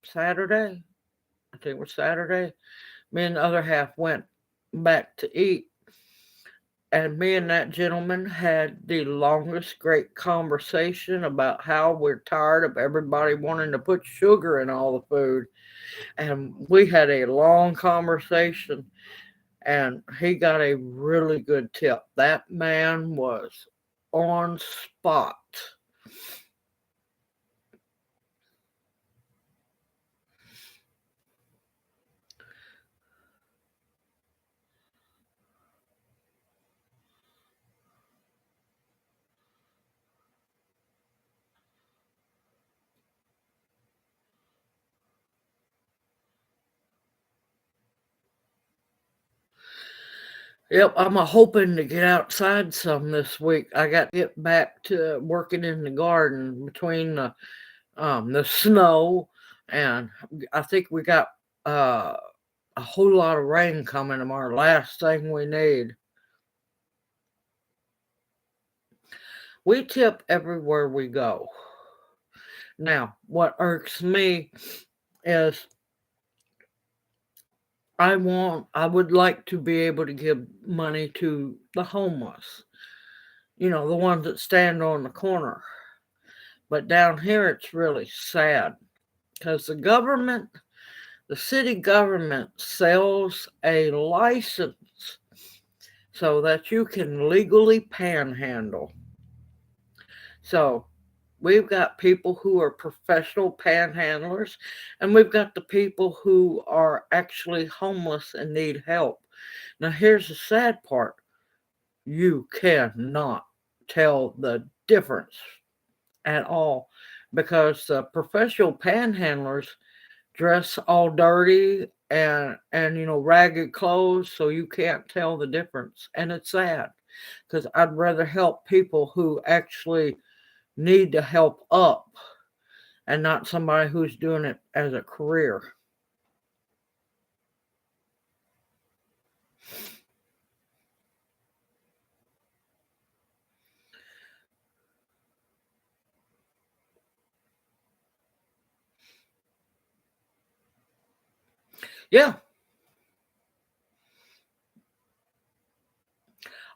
Saturday, I think it was Saturday, me and the other half went back to eat, and me and that gentleman had the longest great conversation about how we're tired of everybody wanting to put sugar in all the food. And we had a long conversation, and he got a really good tip. That man was on spot. Yep, I'm hoping to get outside some this week. I got to get back to working in the garden between the snow, and I think we got uh, a whole lot of rain coming. Our last thing we need. We tip everywhere we go. Now, what irks me is I would like to be able to give money to the homeless, the ones that stand on the corner. But down here, it's really sad because the city government sells a license so that you can legally panhandle. So we've got people who are professional panhandlers, and we've got the people who are actually homeless and need help. Now, here's the sad part: you cannot tell the difference at all because the professional panhandlers dress all dirty and ragged clothes, so you can't tell the difference, and it's sad because I'd rather help people who actually need to help up and not somebody who's doing it as a career. Yeah.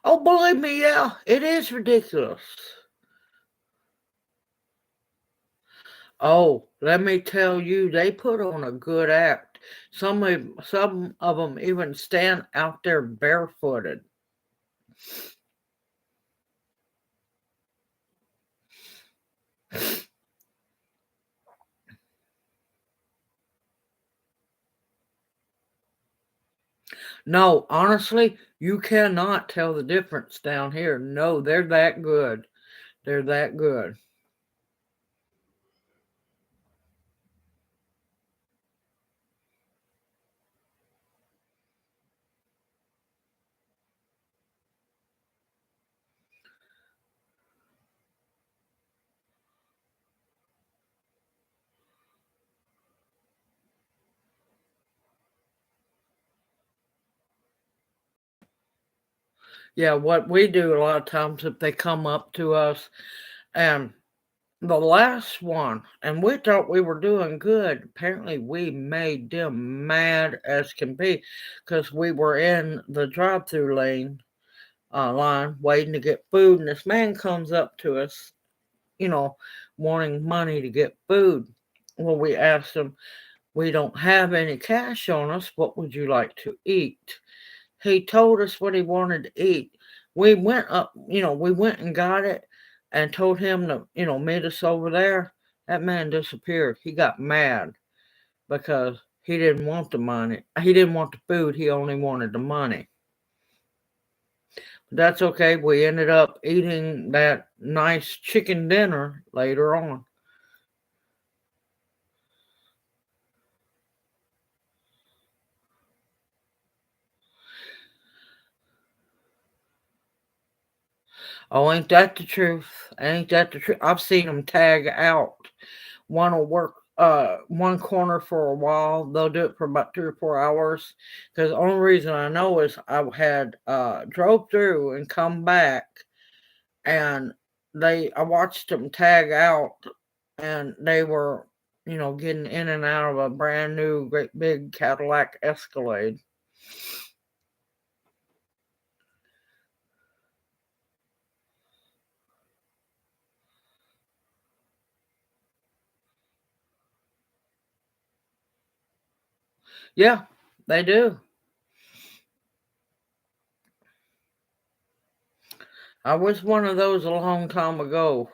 Oh, believe me, yeah, it is ridiculous. Oh, let me tell you, they put on a good act. Some of them even stand out there barefooted. No, honestly, you cannot tell the difference down here. No, they're that good. They're that good. Yeah, what we do a lot of times if they come up to us, and the last one, and we thought we were doing good. Apparently, we made them mad as can be because we were in the drive-through line waiting to get food, and this man comes up to us, you know, wanting money to get food. Well, we asked him, "We don't have any cash on us. What would you like to eat?" He told us what he wanted to eat. We went and got it and told him to meet us over there. That man disappeared. He got mad because he didn't want the money. He didn't want the food. He only wanted the money. But that's okay. We ended up eating that nice chicken dinner later on. Oh, ain't that the truth? Ain't that the truth? I've seen them tag out. One will work one corner for a while. They'll do it for about 3 or 4 hours. Because the only reason I know is I had drove through and come back, and I watched them tag out, and they were getting in and out of a brand new great big Cadillac Escalade. Yeah, they do. I was one of those a long time ago,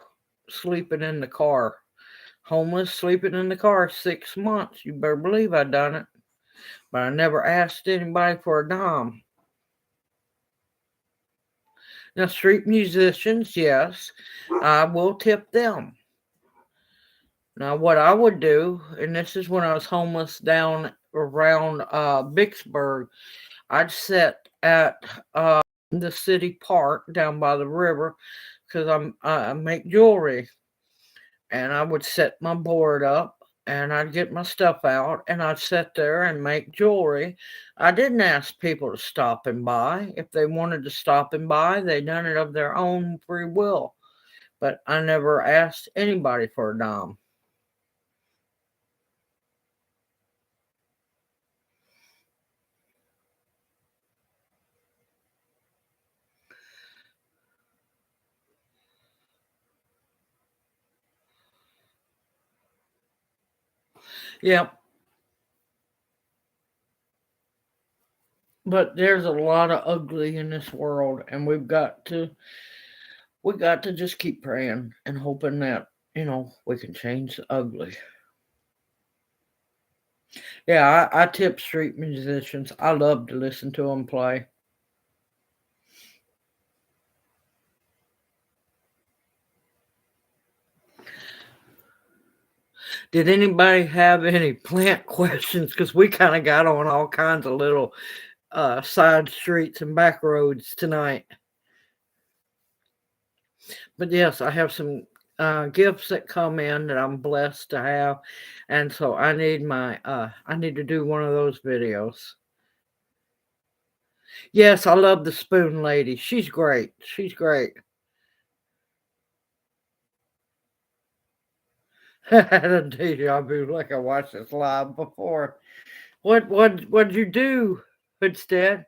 sleeping in the car. Homeless, sleeping in the car 6 months. You better believe I done it. But I never asked anybody for a dime. Now, street musicians, yes, I will tip them. Now, what I would do, and this is when I was homeless down around Vicksburg, I'd set at the city park down by the river because I make jewelry, and I would set my board up and I'd get my stuff out and I'd sit there and make jewelry. I didn't ask people to stop and buy. If they wanted to stop and buy, they done it of their own free will. But I never asked anybody for a dime. Yep. But there's a lot of ugly in this world, and we got to just keep praying and hoping that we can change the ugly. Yeah, I tip street musicians. I love to listen to them play. Did anybody have any plant questions? Because we kind of got on all kinds of little side streets and back roads tonight. But yes, I have some gifts that come in that I'm blessed to have, and so I need to do one of those videos. Yes, I love the spoon lady. She's great. She's great. I had a deja vu like I watched this live before. What'd you do, Hoodstead?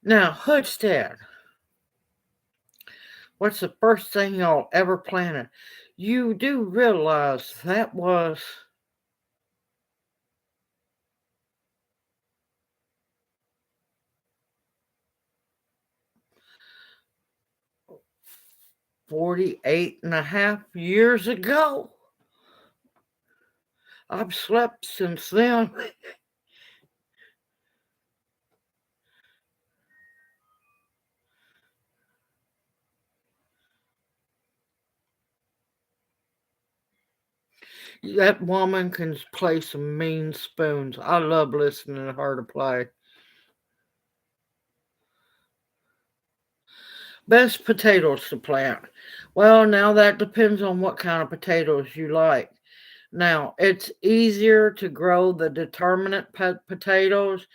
Now, Hoodstead, what's the first thing y'all ever planted? You do realize that was 48 and a half years ago. I've slept since then. That woman can play some mean spoons. I love listening to her to play. Best potatoes to plant. Well, now that depends on what kind of potatoes you like. Now, it's easier to grow the determinate potatoes.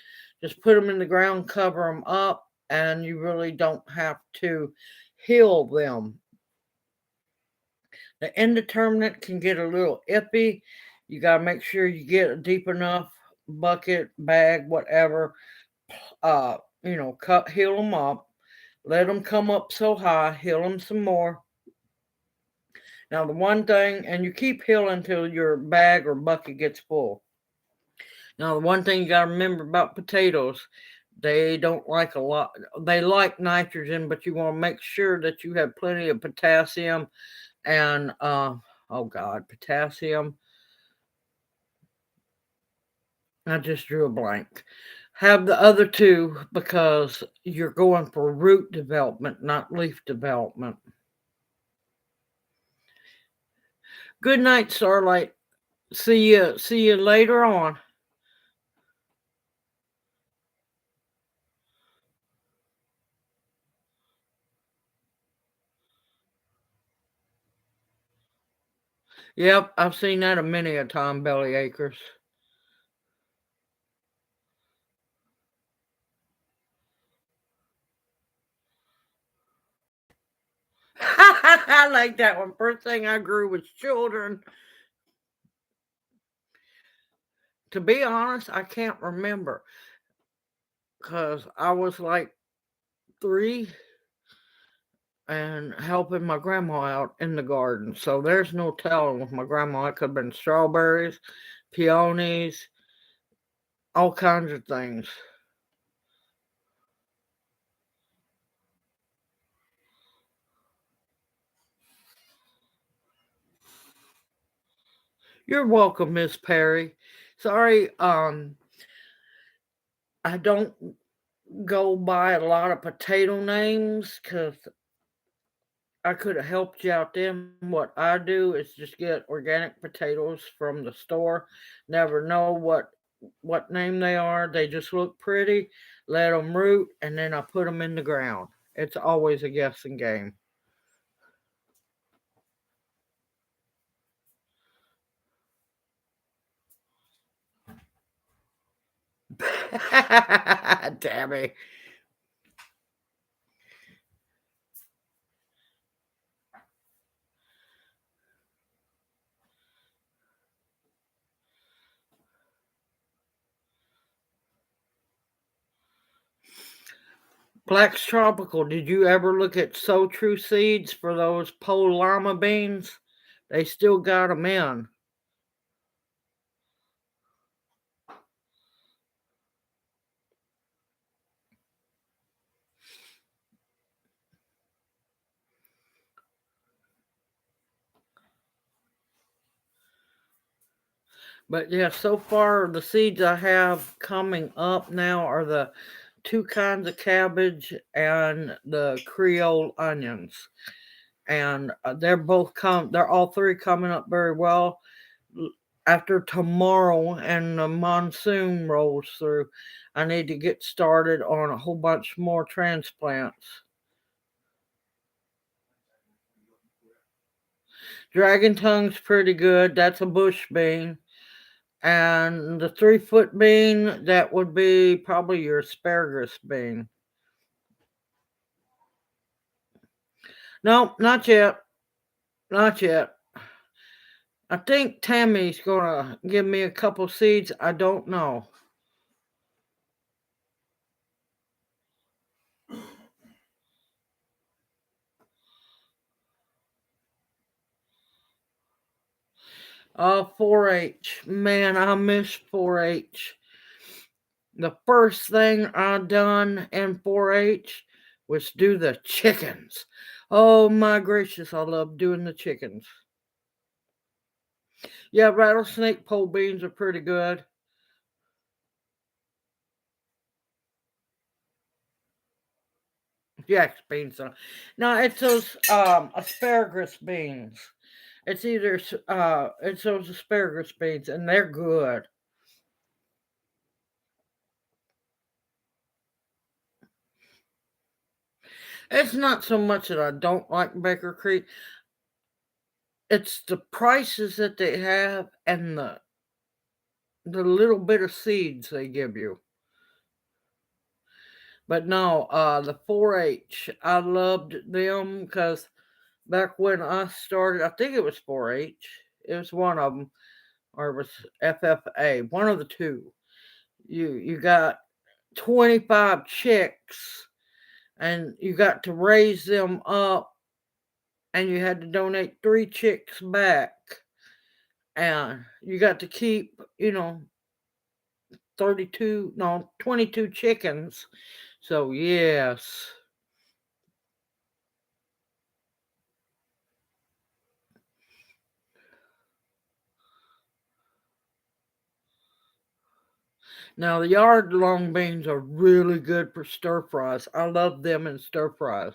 Just put them in the ground, cover them up, and you really don't have to hill them. The indeterminate can get a little iffy. You got to make sure you get a deep enough bucket, bag, whatever. Hill them up. Let them come up so high, hill them some more. Now, the one thing, and you keep hilling until your bag or bucket gets full. Now, the one thing you got to remember about potatoes, they don't like a lot. They like nitrogen, but you want to make sure that you have plenty of potassium and, potassium. I just drew a blank. Have the other two because you're going for root development, not leaf development. Good night, Starlight. See you later on. Yep, I've seen that a many a time, Belly Acres. I like that one. First thing I grew was children. To be honest, I can't remember because I was like 3 and helping my grandma out in the garden. So there's no telling with my grandma. It could have been strawberries, peonies, all kinds of things. You're welcome, Miss Perry. Sorry, I don't go by a lot of potato names because I could have helped you out then. What I do is just get organic potatoes from the store. Never know what name they are. They just look pretty. Let them root, and then I put them in the ground. It's always a guessing game. Tammy. Black's Tropical. Did you ever look at So True seeds for those pole llama beans? They still got them in. But yeah, so far the seeds I have coming up now are the two kinds of cabbage and the Creole onions. And they're all three coming up very well. After tomorrow and the monsoon rolls through, I need to get started on a whole bunch more transplants. Dragon tongue's pretty good. That's a bush bean. And the 3 foot bean, that would be probably your asparagus bean. No, not yet. Not yet. I think Tammy's gonna give me a couple seeds. I don't know. 4-H. Man, I miss 4-H. The first thing I done in 4-H was do the chickens. Oh my gracious, I love doing the chickens. Yeah, rattlesnake pole beans are pretty good. Jack's beans. No, it's those asparagus beans. It's those asparagus beans, and they're good. It's not so much that I don't like Baker Creek. It's the prices that they have and the little bit of seeds they give you. But no, the 4-H, I loved them because back when I started, I think it was 4-H. It was one of them, or it was FFA, one of the two. You got 25 chicks, and you got to raise them up, and you had to donate 3 chicks back, and you got to keep 32 no 22 chickens. So yes. Now the yard long beans are really good for stir fries. I love them in stir fries.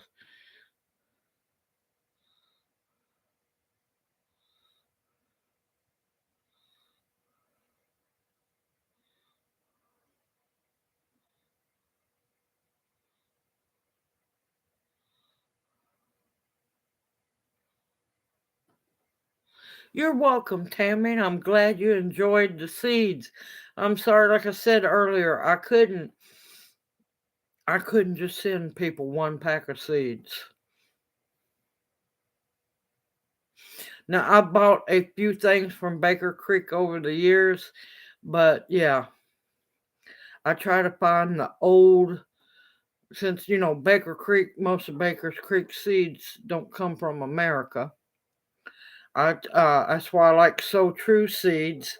You're welcome, Tammy. I'm glad you enjoyed the seeds. I'm sorry, like I said earlier, I couldn't just send people 1 pack of seeds. Now I bought a few things from Baker Creek over the years, but yeah, I try to find the old, since Baker Creek, most of Baker's Creek seeds don't come from America. That's why I like So True seeds,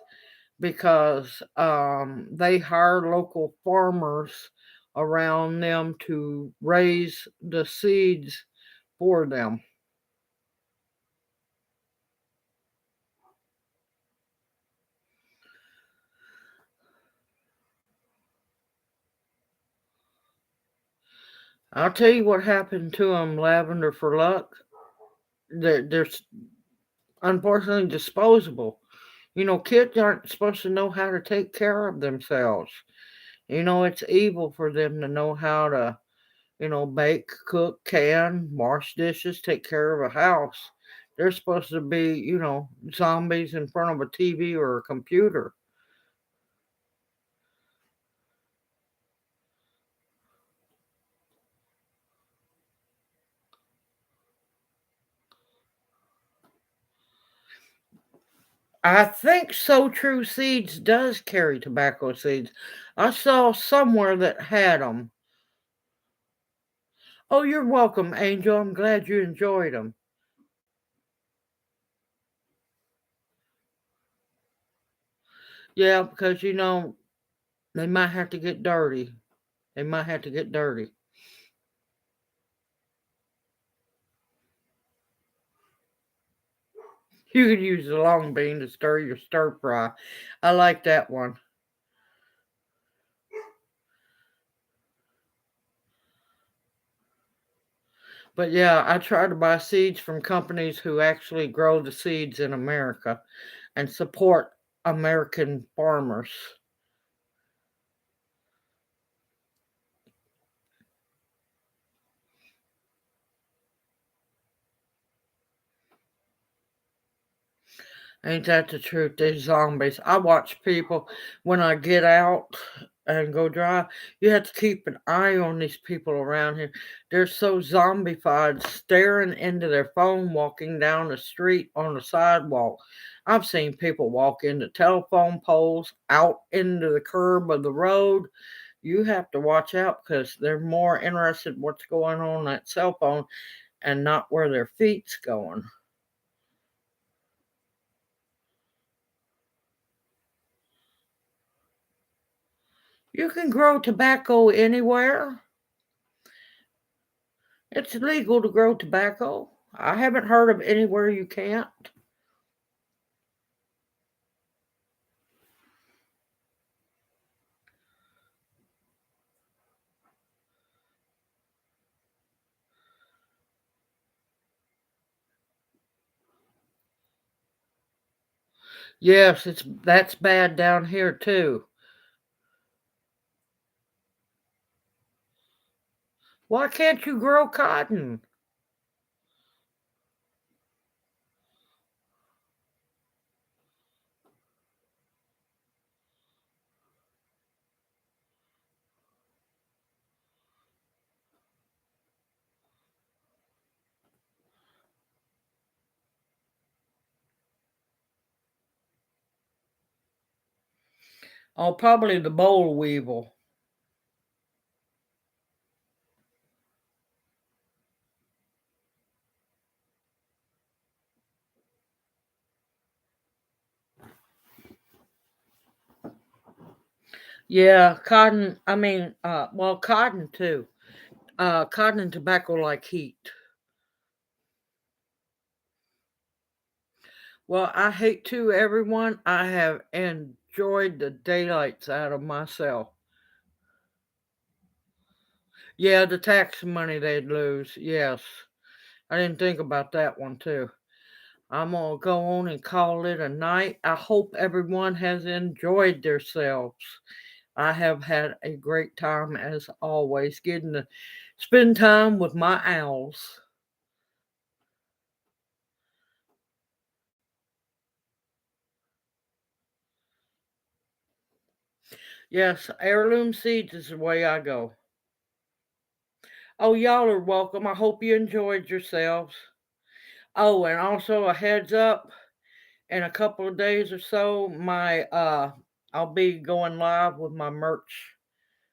because they hire local farmers around them to raise the seeds for them. I'll tell you what happened to them, Lavender for Luck. they're unfortunately disposable. Kids aren't supposed to know how to take care of themselves. It's evil for them to know how to, bake, cook, can, wash dishes, take care of a house. They're supposed to be, zombies in front of a TV or a computer. I think So True Seeds does carry tobacco seeds. I saw somewhere that had them. Oh, you're welcome, Angel. I'm glad you enjoyed them. Yeah, because they might have to get dirty. They might have to get dirty. You could use the long bean to stir your stir fry. I like that one. But yeah, I try to buy seeds from companies who actually grow the seeds in America and support American farmers. Ain't that the truth? These zombies. I watch people when I get out and go drive. You have to keep an eye on these people around here. They're so zombified, staring into their phone, walking down the street on the sidewalk. I've seen people walk into telephone poles, out into the curb of the road. You have to watch out because they're more interested in what's going on that cell phone and not where their feet's going. You can grow tobacco anywhere. It's legal to grow tobacco. I haven't heard of anywhere you can't. Yes, that's bad down here too. Why can't you grow cotton? Oh, probably the boll weevil. Yeah, cotton. I mean, well, cotton too. Cotton and tobacco like heat. Well, I hate to everyone. I have enjoyed the daylights out of myself. Yeah, the tax money they'd lose. Yes. I didn't think about that one too. I'm going to go on and call it a night. I hope everyone has enjoyed themselves. I have had a great time as always getting to spend time with my owls. Yes, heirloom seeds is the way I go. Oh, y'all are welcome. I hope you enjoyed yourselves. Oh, and also a heads up, in a couple of days or so, my I'll be going live with my merch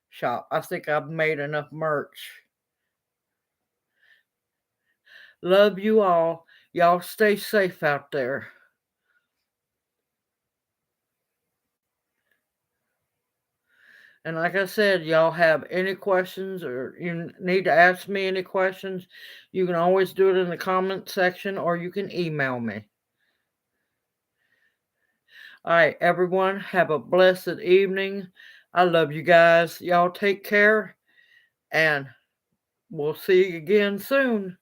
shop. I think I've made enough merch. Love you all. Y'all stay safe out there. And like I said, y'all have any questions or you need to ask me any questions, you can always do it in the comment section or you can email me. All right, everyone, have a blessed evening. I love you guys. Y'all take care and we'll see you again soon.